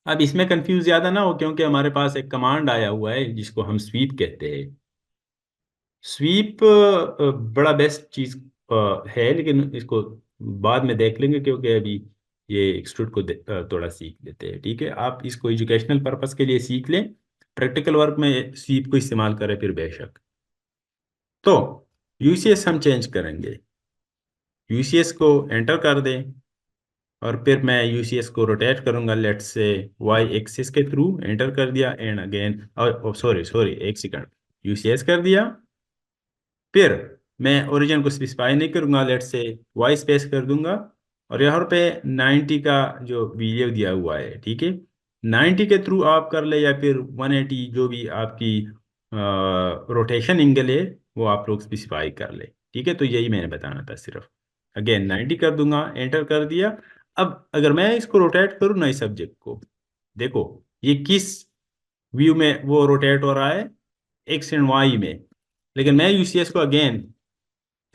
अब इसमें कंफ्यूज ज़्यादा ना हो, क्योंकि हमारे पास एक कमांड आया हुआ है जिसको हम स्वीप कहते हैं। स्वीप बड़ा बेस्ट चीज़ है, लेकिन इसको बाद में देख लेंगे, क्योंकि अभी ये एक्सट्रूड को थोड़ा सीख लेते हैं, ठीक है। आप इसको एजुकेशनल पर्पस के लिए सीख लें, प्रैक्टिकल वर्क में स्वीप को इस्तेमाल करें फिर बेशक। तो यूसीएस हम चेंज करेंगे, यूसीएस को एंटर कर दें, और फिर मैं यूसीएस को रोटेट करूंगा, लेट्स से वाई एक्सिस के थ्रू, एंटर कर दिया एंड अगेन, और सॉरी सॉरी एक सेकंड, यूसीएस कर दिया। फिर मैं ओरिजिन को स्पेसिफाई नहीं करूंगा, लेट्स से वाई स्पेस कर दूंगा। और यहाँ पे 90 का जो वीडियो दिया हुआ है, ठीक है, 90 के थ्रू आप कर ले, या फिर 180, जो भी आपकी रोटेशन एंगल है वो आप लोग स्पेसिफाई कर ले, ठीक है। तो यही मैंने बताना था सिर्फ। अगेन 90 कर दूंगा, एंटर कर दिया। अब अगर मैं इसको रोटेट करूँ ना, इस सब्जेक्ट को, देखो ये किस व्यू में वो रोटेट हो रहा है, एक्स एंड वाई में। लेकिन मैं यूसीएस को अगेन,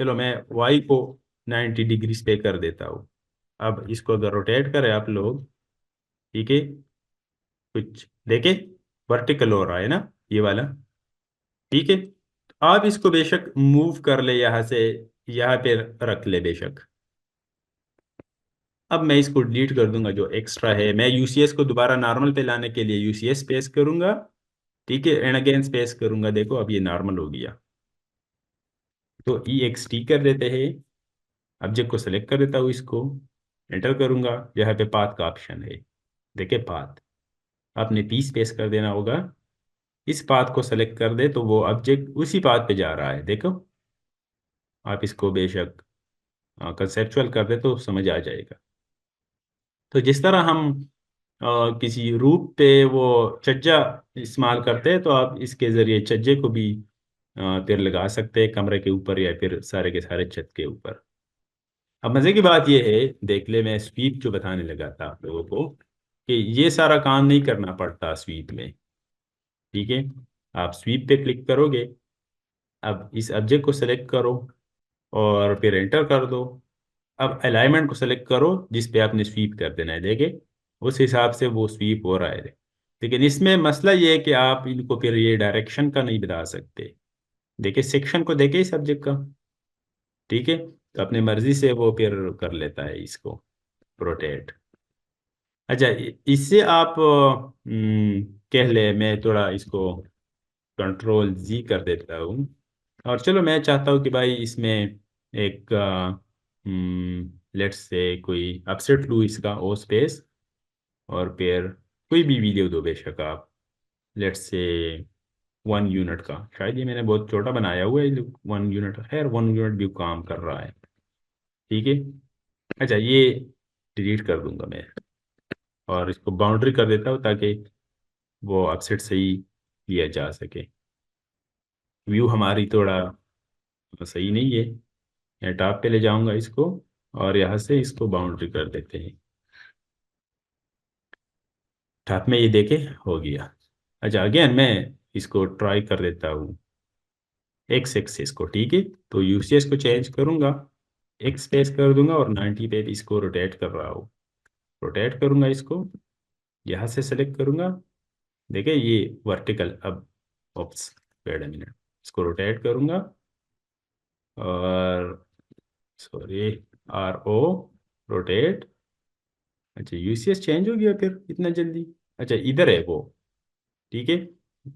चलो मैं वाई को 90 डिग्रीज पे कर देता हूँ। अब इसको अगर रोटेट करें आप लोग, ठीक है, कुछ देखे, वर्टिकल हो रहा है ना ये वाला, ठीक है। तो आप इसको बेशक मूव कर ले यहाँ से, यहाँ पे रख ले बेशक। अब मैं इसको डिलीट कर दूंगा जो एक्स्ट्रा है। मैं यूसीएस को दोबारा नॉर्मल पे लाने के लिए यूसीएस स्पेस करूंगा, ठीक है, एंड अगेन स्पेस करूंगा। देखो अब ये नॉर्मल हो गया। तो ई एक्स टी कर देते हैं, ऑब्जेक्ट को सेलेक्ट कर देता हूँ, इसको एंटर करूंगा, यहाँ पे पाथ का ऑप्शन है, देखे पाथ, आपने पी स्पेस कर देना होगा। इस पाथ को सेलेक्ट कर दे तो वो ऑब्जेक्ट उसी पाथ पे जा रहा है, देखो। आप इसको बेशक कंसेप्चुअल कर दे तो समझ आ जाएगा। तो जिस तरह हम किसी रूप पे वो छज्जा इस्तेमाल करते हैं, तो आप इसके ज़रिए छज्जे को भी फिर लगा सकते हैं कमरे के ऊपर या फिर सारे के सारे छत के ऊपर। अब मज़े की बात यह है, देख ले, मैं स्वीप जो बताने लगा था आप लोगों को, कि ये सारा काम नहीं करना पड़ता स्वीप में, ठीक है। आप स्वीप पे क्लिक करोगे, अब इस ऑब्जेक्ट को सेलेक्ट करो और फिर एंटर कर दो। अब अलाइनमेंट को सेलेक्ट करो जिस पे आपने स्वीप कर देना है, देखे उस हिसाब से वो स्वीप हो रहा है। लेकिन इसमें मसला ये है कि आप इनको फिर ये डायरेक्शन का नहीं बता सकते। देखिए सेक्शन को देखे इस सब्जेक्ट का, ठीक है, तो अपनी मर्जी से वो फिर कर लेता है इसको रोटेट। अच्छा, इससे आप कह ले, मैं थोड़ा इसको कंट्रोल जी कर देता हूँ। और चलो मैं चाहता हूँ कि भाई इसमें एक लेट्स से कोई अपसेट लूँ इसका ओ स्पेस, और फिर कोई भी वीडियो दो बेशक आप, लेट्स से 1 यूनिट का। शायद ये मैंने बहुत छोटा बनाया हुआ है, 1 यूनिट, खैर 1 यूनिट भी काम कर रहा है, ठीक है। अच्छा, ये डिलीट कर दूंगा मैं और इसको बाउंड्री कर देता हूँ ताकि वो अपसेट सही लिया जा सके। व्यू हमारी थोड़ा सही नहीं है, मैं टॉप पे ले जाऊंगा इसको और यहाँ से इसको बाउंड्री कर देते हैं। टॉप में ये देखे हो गया। अच्छा, अगेन मैं इसको ट्राई कर देता हूँ एक्स एक्सेस को, ठीक है। तो यूसीएस को चेंज करूंगा, एक्स स्पेस कर दूंगा और 90 पे इसको रोटेट कर रहा हूँ। रोटेट करूंगा इसको, यहाँ से सेलेक्ट करूंगा, देखिए ये वर्टिकल। अब ऑप्स, वेट अ मिनट, इसको रोटेट करूंगा और सॉरी, आर ओ, रोटेट। अच्छा, यूसीएस चेंज हो गया फिर इतना जल्दी। अच्छा, इधर है वो, ठीक है,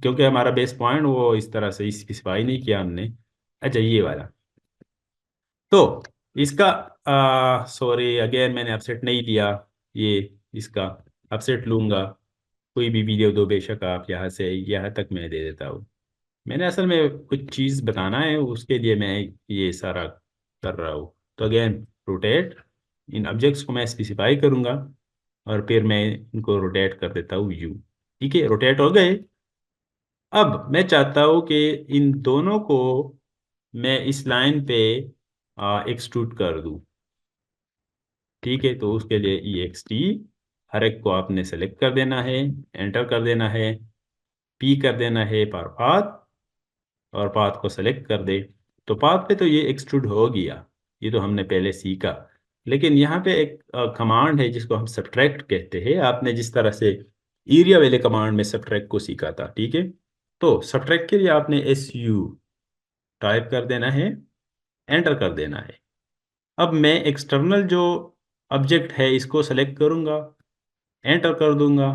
क्योंकि हमारा बेस पॉइंट वो इस तरह से स्पेसिफाई नहीं किया हमने। अच्छा, ये वाला, तो इसका सॉरी अगेन मैंने अपसेट नहीं लिया, ये इसका अपसेट लूंगा। कोई भी वीडियो दो बेशक आप, यहाँ से यहाँ तक मैं दे देता हूँ। मैंने असल में कुछ चीज़ बताना है, उसके लिए मैं ये सारा कर रहा हूँ। तो अगेन रोटेट, इन ऑब्जेक्ट्स को मैं स्पेसिफाई करूँगा और फिर मैं इनको रोटेट कर देता हूँ यू, ठीक है, रोटेट हो गए। अब मैं चाहता हूँ कि इन दोनों को मैं इस लाइन पे एक्सट्रूड कर दूँ, ठीक है। तो उसके लिए ई एक्स टी, हर एक को आपने सेलेक्ट कर देना है, एंटर कर देना है, पी कर देना है पर पाथ, और पाथ को सेलेक्ट कर दे। तो पाथ पे तो ये एक्सट्रूड हो गया, ये तो हमने पहले सीखा। लेकिन यहाँ पे एक कमांड है जिसको हम सब्ट्रैक्ट कहते हैं। आपने जिस तरह से एरिया वाले कमांड में सब्ट्रैक्ट को सीखा था, ठीक है, तो सब्ट्रैक्ट के लिए आपने एस यू टाइप कर देना है, एंटर कर देना है। अब मैं एक्सटर्नल जो ऑब्जेक्ट है इसको सेलेक्ट करूंगा, एंटर कर दूंगा,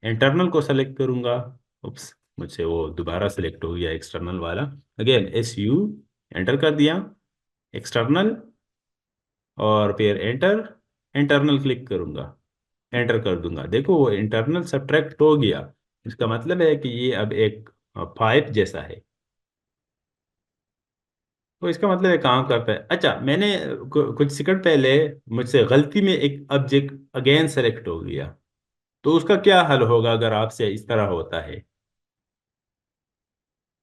इंटरनल को सेलेक्ट करूंगा। उप्स, मुझसे वो दोबारा सेलेक्ट हो गया एक्सटर्नल वाला। अगेन एस यू, एंटर कर दिया, एक्सटर्नल, और फिर एंटर, इंटरनल क्लिक करूंगा, एंटर कर दूंगा। देखो वो इंटरनल सब्ट्रैक्ट हो गया। इसका मतलब है कि ये अब एक पाइप जैसा है, तो इसका मतलब ये काम करता है। अच्छा, मैंने कुछ सेकंड पहले मुझसे गलती में एक ऑब्जेक्ट अगेन सेलेक्ट हो गया, तो उसका क्या हल होगा अगर आपसे इस तरह होता है?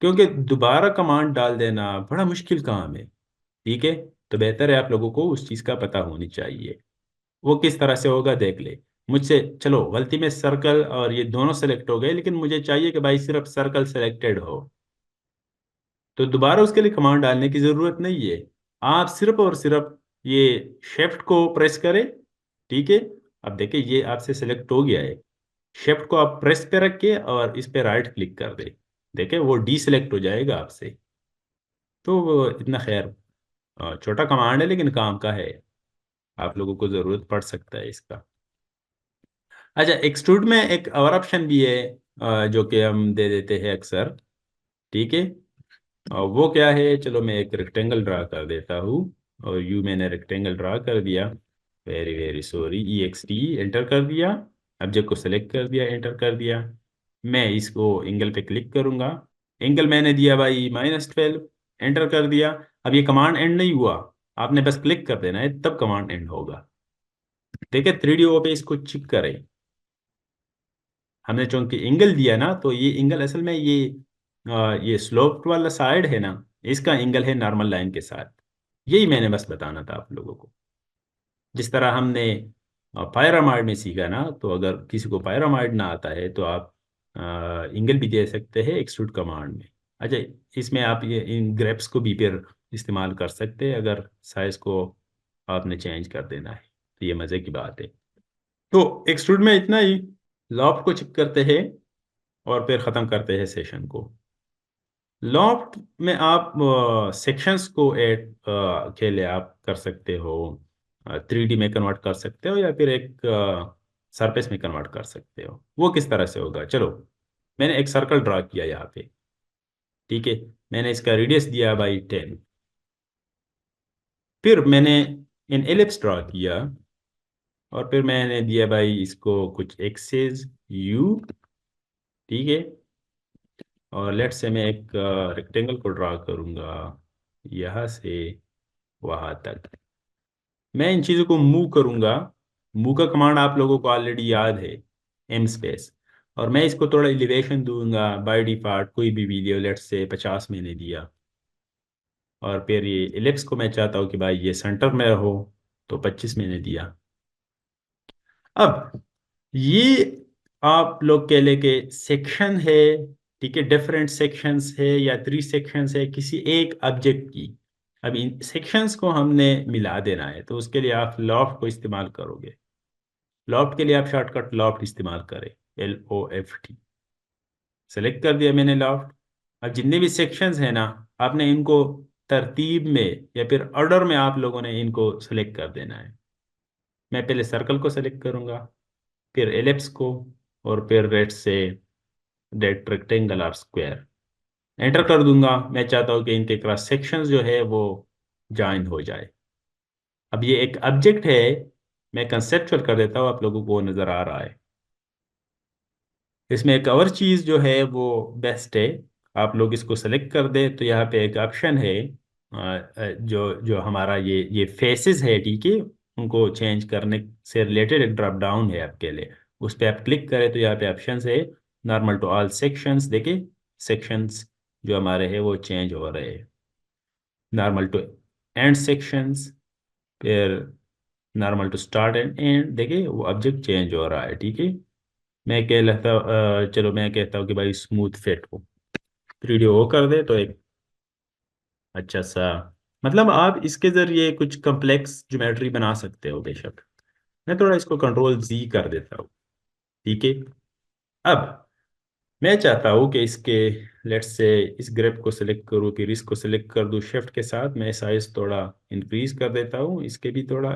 क्योंकि दोबारा कमांड डाल देना बड़ा मुश्किल काम है, ठीक है। तो बेहतर है आप लोगों को उस चीज़ का पता होनी चाहिए। वो किस तरह से होगा देख ले। मुझसे चलो गलती में सर्कल और ये दोनों सेलेक्ट हो गए, लेकिन मुझे चाहिए कि भाई सिर्फ सर्कल सेलेक्टेड हो, तो दोबारा उसके लिए कमांड डालने की जरूरत नहीं है। आप सिर्फ और सिर्फ ये शिफ्ट को प्रेस करें, ठीक है। अब देखिए ये आपसे सेलेक्ट हो गया है। शिफ्ट को आप प्रेस पे रख के और इस पे राइट क्लिक कर दे, देखिए वो डी सेलेक्ट हो जाएगा आपसे। तो वो इतना खैर छोटा कमांड है लेकिन काम का है, आप लोगों को जरूरत पड़ सकता है इसका। अच्छा, एक्सट्रूड में एक और ऑप्शन भी है जो कि हम दे देते हैं अक्सर, ठीक है। और वो क्या है, चलो मैं एक रेक्टेंगल ड्रा कर देता हूँ। और यू मैंने रेक्टेंगल ड्रा कर दिया, वेरी वेरी सॉरी, ई एक्स टी एंटर कर दिया। ऑब्जेक्ट को सेलेक्ट कर दिया, एंटर कर दिया। मैं इसको एंगल पे क्लिक करूंगा, एंगल मैंने दिया भाई -12, एंटर कर दिया। अब ये कमांड एंड नहीं हुआ, आपने बस क्लिक कर देना है तब कमांड एंड होगा। देखिए 3D पे इसको चेक करें, हमने चूंकि एंगल दिया ना, तो ये एंगल असल में ये स्लोप वाला साइड है ना, इसका एंगल है नॉर्मल लाइन के साथ। यही मैंने बस बताना था आप लोगों को। जिस तरह हमने पायरामाइड में सीखा ना, तो अगर किसी को पायरामाइड ना आता है तो आप एंगल भी दे सकते हैं एक्सट्रूड कमांड में। अच्छा, इसमें आप ये इन ग्रेप्स को भी फिर इस्तेमाल कर सकते हैं अगर साइज को आपने चेंज कर देना है, तो ये मज़े की बात है। तो एक्सट्रूड में इतना ही, लॉफ्ट को चिप करते हैं और फिर ख़त्म करते हैं सेशन को। लॉफ्ट में आप सेक्शंस को ऐड के लिए आप कर सकते हो, 3D में कन्वर्ट कर सकते हो या फिर एक सरफेस में कन्वर्ट कर सकते हो। वो किस तरह से होगा, चलो मैंने एक सर्कल ड्रा किया यहाँ पे, ठीक है। मैंने इसका रेडियस दिया बाई 10। फिर मैंने इन एलिप्स ड्रा किया और फिर मैंने दिया भाई इसको कुछ एक्सेस यू, ठीक है। और लेट से मैं एक रेक्टेंगल को ड्रा करूंगा यहाँ से वहां तक। मैं इन चीज़ों को मूव करूंगा। मूव का कमांड आप लोगों को ऑलरेडी याद है, एम स्पेस। और मैं इसको थोड़ा एलिवेशन दूंगा, बाय डिफॉल्ट कोई भी वीडियो लेट से 50 मैंने दिया। और फिर ये एलिप्स को मैं चाहता हूँ कि भाई ये सेंटर में रहो, तो 25 मैंने दिया। अब ये आप लोग कह ले के सेक्शन है, ठीक है, डिफरेंट सेक्शंस है या 3 सेक्शंस है किसी एक ऑब्जेक्ट की। अब इन सेक्शंस को हमने मिला देना है, तो उसके लिए आप लॉफ्ट को इस्तेमाल करोगे। लॉफ्ट के लिए आप शॉर्टकट लॉफ्ट इस्तेमाल करें, LOFT। सेलेक्ट कर दिया मैंने लॉफ्ट। अब जितने भी सेक्शंस हैं ना, आपने इनको तरतीब में या फिर ऑर्डर में आप लोगों ने इनको सेलेक्ट कर देना है। मैं पहले सर्कल को सेलेक्ट करूंगा, फिर एलिप्स को, और फिर रेड से डेट रेक्टेंगल और स्क्वायर एंटर कर दूंगा। मैं चाहता हूँ कि इनके क्रॉस सेक्शंस जो है वो ज्वाइन हो जाए। अब ये एक ऑब्जेक्ट है, मैं कंसेप्चुअल कर देता हूँ, आप लोगों को नजर आ रहा है। इसमें एक और चीज़ जो है वो बेस्ट है, आप लोग इसको सेलेक्ट कर दे तो यहाँ पे एक ऑप्शन है जो जो हमारा ये फेसेस है, ठीक है। उनको चेंज करने से रिलेटेड एक ड्रॉप डाउन है आपके लिए। उस पर आप क्लिक करें तो यहाँ पे ऑप्शन है नॉर्मल टू ऑल सेक्शंस। देखिए सेक्शंस जो हमारे हैं वो चेंज हो रहे हैं, नॉर्मल टू एंड सेक्शंस, फिर normal to start and end. देखिए वो ऑब्जेक्ट चेंज हो रहा है, ठीक है। मैं कह लेता चलो मैं कहता हूँ कि भाई स्मूथ फिट हो, 3D वो कर दे तो एक अच्छा सा, मतलब आप इसके जरिए कुछ कम्प्लेक्स ज्योमेट्री बना सकते हो बेशक। मैं थोड़ा इसको कंट्रोल Z कर देता हूँ, ठीक है। अब मैं चाहता हूँ कि इसके लेट्स से इस ग्रेप को सिलेक्ट करूँ, फिर इसको सिलेक्ट कर दूँ, शिफ्ट के साथ मैं साइज थोड़ा इंक्रीज कर देता हूँ, इसके भी थोड़ा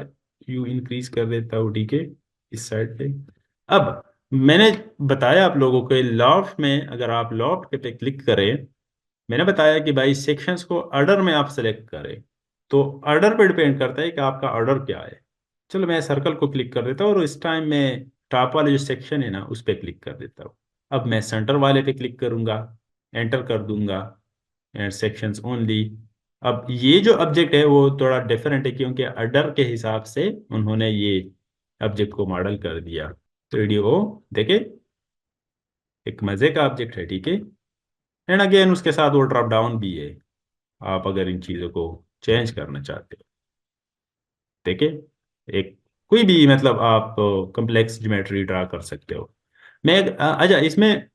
यू इंक्रीज कर देता हूँ, ठीक है, इस साइड पे। अब मैंने बताया आप लोगों को लॉफ्ट में अगर आप लॉफ्ट पे क्लिक करें, मैंने बताया कि भाई सेक्शंस को ऑर्डर में आप सेलेक्ट करें। तो ऑर्डर पर डिपेंड करता है कि आपका ऑर्डर क्या है। चलो मैं सर्कल को क्लिक कर देता हूँ और इस टाइम मैं टॉप वाले जो सेक्शन है ना उस पर क्लिक कर देता हूँ। अब मैं सेंटर वाले पे क्लिक करूंगा, एंटर कर दूंगा, एंड सेक्शंस ओनली। अब ये जो ऑब्जेक्ट है वो थोड़ा डिफरेंट है क्योंकि ऑर्डर के हिसाब से उन्होंने ये ऑब्जेक्ट को मॉडल कर दिया। तो वीडियो देखे, एक मजे का ऑब्जेक्ट है, ठीक है। एंड अगेन उसके साथ वो ड्रॉप डाउन भी है, आप अगर इन चीज़ों को चेंज करना चाहते हो। देखिए एक कोई भी मतलब आप कॉम्प्लेक्स ज्योमेट्री ड्रा कर सकते हो। अच्छा इसमें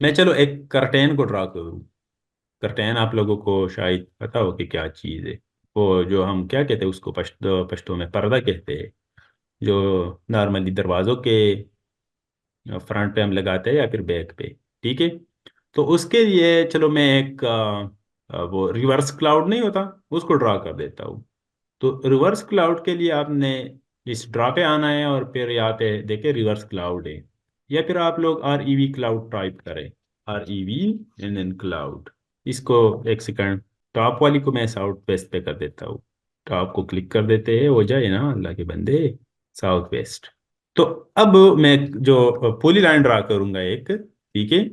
मैं चलो एक कर्टेन को ड्रा करूँ। कर्टेन आप लोगों को शायद पता हो कि क्या चीज़ है। वो जो हम क्या कहते हैं उसको पश्तो में पर्दा कहते हैं, जो नॉर्मली दरवाजों के फ्रंट पे हम लगाते हैं या फिर बैक पे। ठीक है। तो उसके लिए चलो मैं एक वो रिवर्स क्लाउड नहीं होता, उसको ड्रा कर देता हूँ। तो रिवर्स क्लाउड के लिए आपने इस ड्रा पे आना है और फिर यहाँ पे देखे रिवर्स क्लाउड है, या फिर आप लोग REV क्लाउड टाइप करें। REV and then cloud. इसको एक सेकंड, टॉप वाली को मैं साउथ वेस्ट पे कर देता हूँ। टॉप को क्लिक कर देते हैं, हो जाए ना अल्लाह के बंदे। South west. तो अब मैं जो पुली लाइन ड्रा करूंगा एक, ठीक है।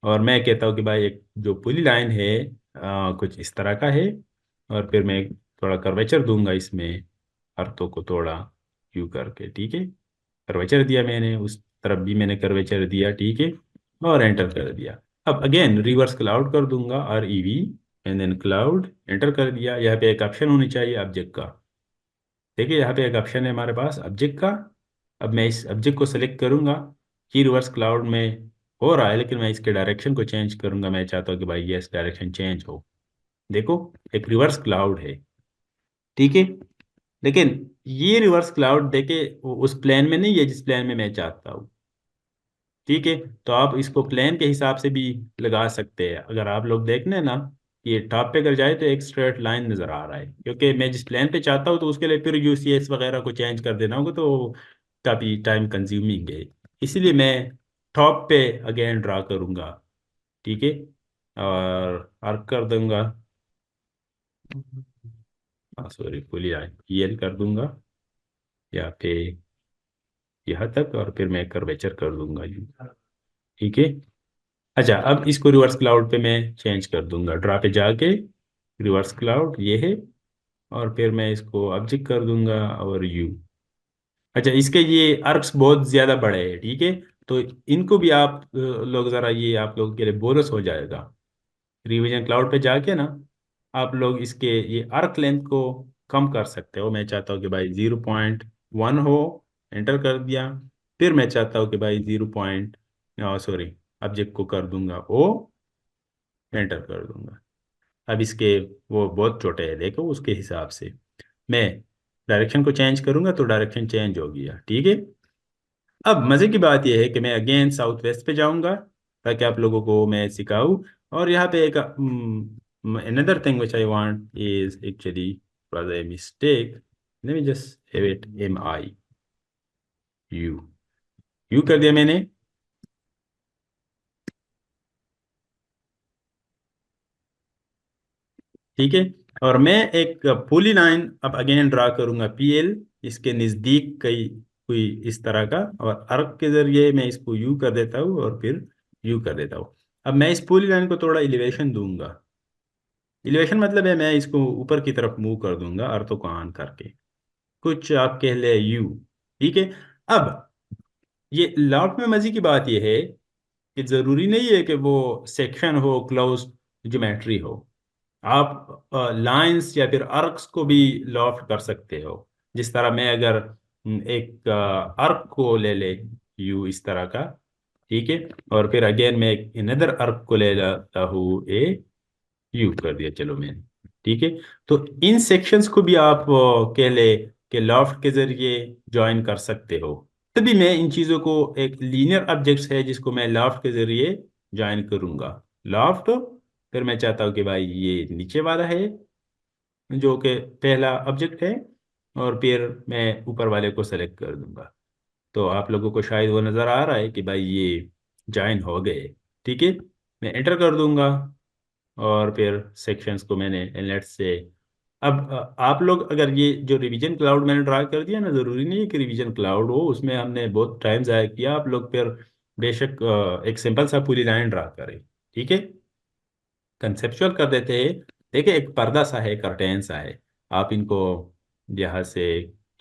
और मैं कहता हूँ कि भाई एक जो पुली लाइन है कुछ इस तरह का है। और फिर मैं थोड़ा कर्वेचर दूंगा इसमें, अर्थों को थोड़ा यू करके, ठीक है। कर्वेचर दिया मैंने, उस तरफ भी मैंने कर्वेचर दिया, ठीक है। और एंटर कर दिया। अब अगेन रिवर्स क्लाउड कर दूंगा, REV and then cloud, enter कर दिया। यहाँ पे एक ऑप्शन होनी चाहिए ऑब्जेक्ट का। देखिए यहाँ पे एक ऑप्शन है हमारे पास ऑब्जेक्ट का। अब मैं इस ऑब्जेक्ट को सेलेक्ट करूंगा। की रिवर्स क्लाउड में हो रहा है, लेकिन मैं इसके डायरेक्शन को चेंज करूंगा। मैं चाहता हूँ कि भाई ये डायरेक्शन चेंज हो। देखो एक रिवर्स क्लाउड है, ठीक है। लेकिन ये रिवर्स क्लाउड देखे उस प्लेन में नहीं है जिस प्लेन में मैं चाहता हूँ। ठीक है। तो आप इसको प्लेन के हिसाब से भी लगा सकते हैं। अगर आप लोग देखने ना, ये टॉप पे अगर जाए तो एक स्ट्रेट लाइन नजर आ रहा है, क्योंकि मैं जिस प्लेन पे चाहता हूँ तो उसके लिए फिर UCS वगैरह को चेंज कर देना होगा, तो काफ़ी टाइम कंज्यूमिंग है। इसीलिए मैं टॉप पे अगेन ड्रा करूँगा, ठीक है। और आर्क कर दूंगा, सॉरी पुली लाइन EL कर दूंगा या फिर यहाँ तक, और फिर मैं कर्वेचर कर दूंगा यूँ, ठीक है। अच्छा अब इसको रिवर्स क्लाउड पे मैं चेंज कर दूंगा, ड्रा पे जाके रिवर्स क्लाउड ये है। और फिर मैं इसको ऑब्जेक्ट कर दूंगा और यू। अच्छा इसके ये आर्क्स बहुत ज्यादा बड़े हैं, ठीक है। तो इनको भी आप लोग जरा, ये आप लोगों के लिए बोनस हो जाएगा। रिवीजन क्लाउड पे जाके ना आप लोग इसके ये आर्क लेंथ को कम कर सकते हो। मैं चाहता हूँ कि भाई 0.1 हो, एंटर कर दिया। फिर मैं चाहता हूँ कि भाई 0. सॉरी, ऑब्जेक्ट को कर दूंगा ओ, एंटर कर दूंगा। अब इसके वो बहुत छोटे हैं, देखो उसके हिसाब से मैं डायरेक्शन को चेंज करूंगा तो डायरेक्शन चेंज हो गया, ठीक है। अब मजे की बात यह है कि मैं अगेन साउथ वेस्ट पे जाऊंगा ताकि आप लोगों को मैं सिखाऊं। और यहाँ पे एक another thing which I want is actually was a mistake. Let me just have it MIU कर दिया मैंने, ठीक है। और मैं एक पुली लाइन अब अगेन ड्रा करूंगा PL, इसके नज़दीक कई हुई इस तरह का, और अर्क के जरिए मैं इसको यू कर देता हूँ और फिर यू कर देता हूँ। अब मैं इस पुली लाइन को थोड़ा एलिवेशन दूंगा। एलिवेशन मतलब है मैं इसको ऊपर की तरफ मूव कर दूंगा अर्थों को ऑन करके, कुछ आप कह ले यू, ठीक है। अब ये लॉट में मजे की बात यह है कि जरूरी नहीं है कि वो सेक्शन हो, क्लोज ज्योमेट्री हो। आप लाइंस या फिर आर्क्स को भी लॉफ्ट कर सकते हो। जिस तरह मैं अगर एक आर्क को ले यू इस तरह का, ठीक है। और फिर अगेन मैं एक अनदर आर्क को ले लेता हूँ यू कर दिया, चलो मैंने, ठीक है। तो इन सेक्शंस को भी आप कह ले कि लॉफ्ट के जरिए ज्वाइन कर सकते हो। तभी मैं इन चीज़ों को, एक लीनियर ऑब्जेक्ट्स है जिसको मैं लॉफ्ट के जरिए ज्वाइन करूंगा। लॉफ्ट, फिर मैं चाहता हूँ कि भाई ये नीचे वाला है जो कि पहला ऑब्जेक्ट है, और फिर मैं ऊपर वाले को सेलेक्ट कर दूंगा। तो आप लोगों को शायद वो नज़र आ रहा है कि भाई ये ज्वाइन हो गए, ठीक है। मैं एंटर कर दूंगा और फिर सेक्शंस को मैंने इनलेट से। अब आप लोग अगर ये जो रिवीजन क्लाउड मैंने ड्रा कर दिया ना, ज़रूरी नहीं है कि रिवीजन क्लाउड हो, उसमें हमने बहुत टाइम ज़ाया किया। आप लोग फिर बेशक एक सिंपल सा पूरी लाइन ड्रा करें, ठीक है। कंसेप्चुअल कर देते हैं। देखिए एक पर्दा सा है, कर्टेन सा है। आप इनको यहाँ से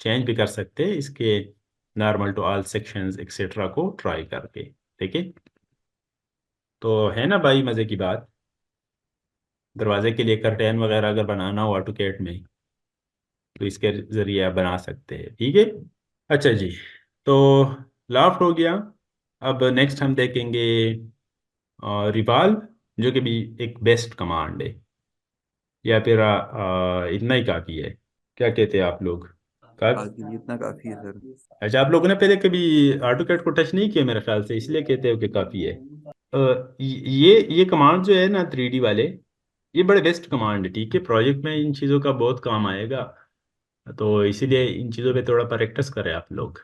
चेंज भी कर सकते हैं, इसके normal to all sections etcetera को ट्राई करके, ठीक है। तो है ना भाई मज़े की बात। दरवाजे के लिए कर्टेन वगैरह अगर बनाना हो ऑटोकैड में तो इसके जरिए आप बना सकते हैं, ठीक है। अच्छा जी, तो लाफ्ट हो गया। अब नेक्स्ट हम देखेंगे रिवाल्व, जो कि भी एक बेस्ट कमांड है, या फिर इतना ही काफ़ी है? क्या कहते हैं आप लोग? काफी? काफी, इतना काफी है सर। अच्छा, आप लोगों ने पहले कभी ऑटो कैड को टच नहीं किया मेरे ख्याल से, इसलिए कहते हो कि काफ़ी है। ये कमांड जो है ना 3D वाले, ये बड़े बेस्ट कमांड है, ठीक है, प्रोजेक्ट में इन चीज़ों का बहुत काम आएगा। तो इसीलिए इन चीज़ों पे थोड़ा प्रैक्टिस करें आप लोग,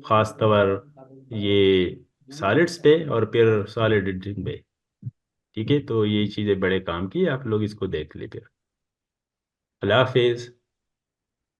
खास तौर ये सॉलिड्स पे और फिर सॉलिड एडिटिंग पे। ठीक है, तो ये चीज़ें बड़े काम की है, आप लोग इसको देख ले फिर। अल्लाह हाफिज़।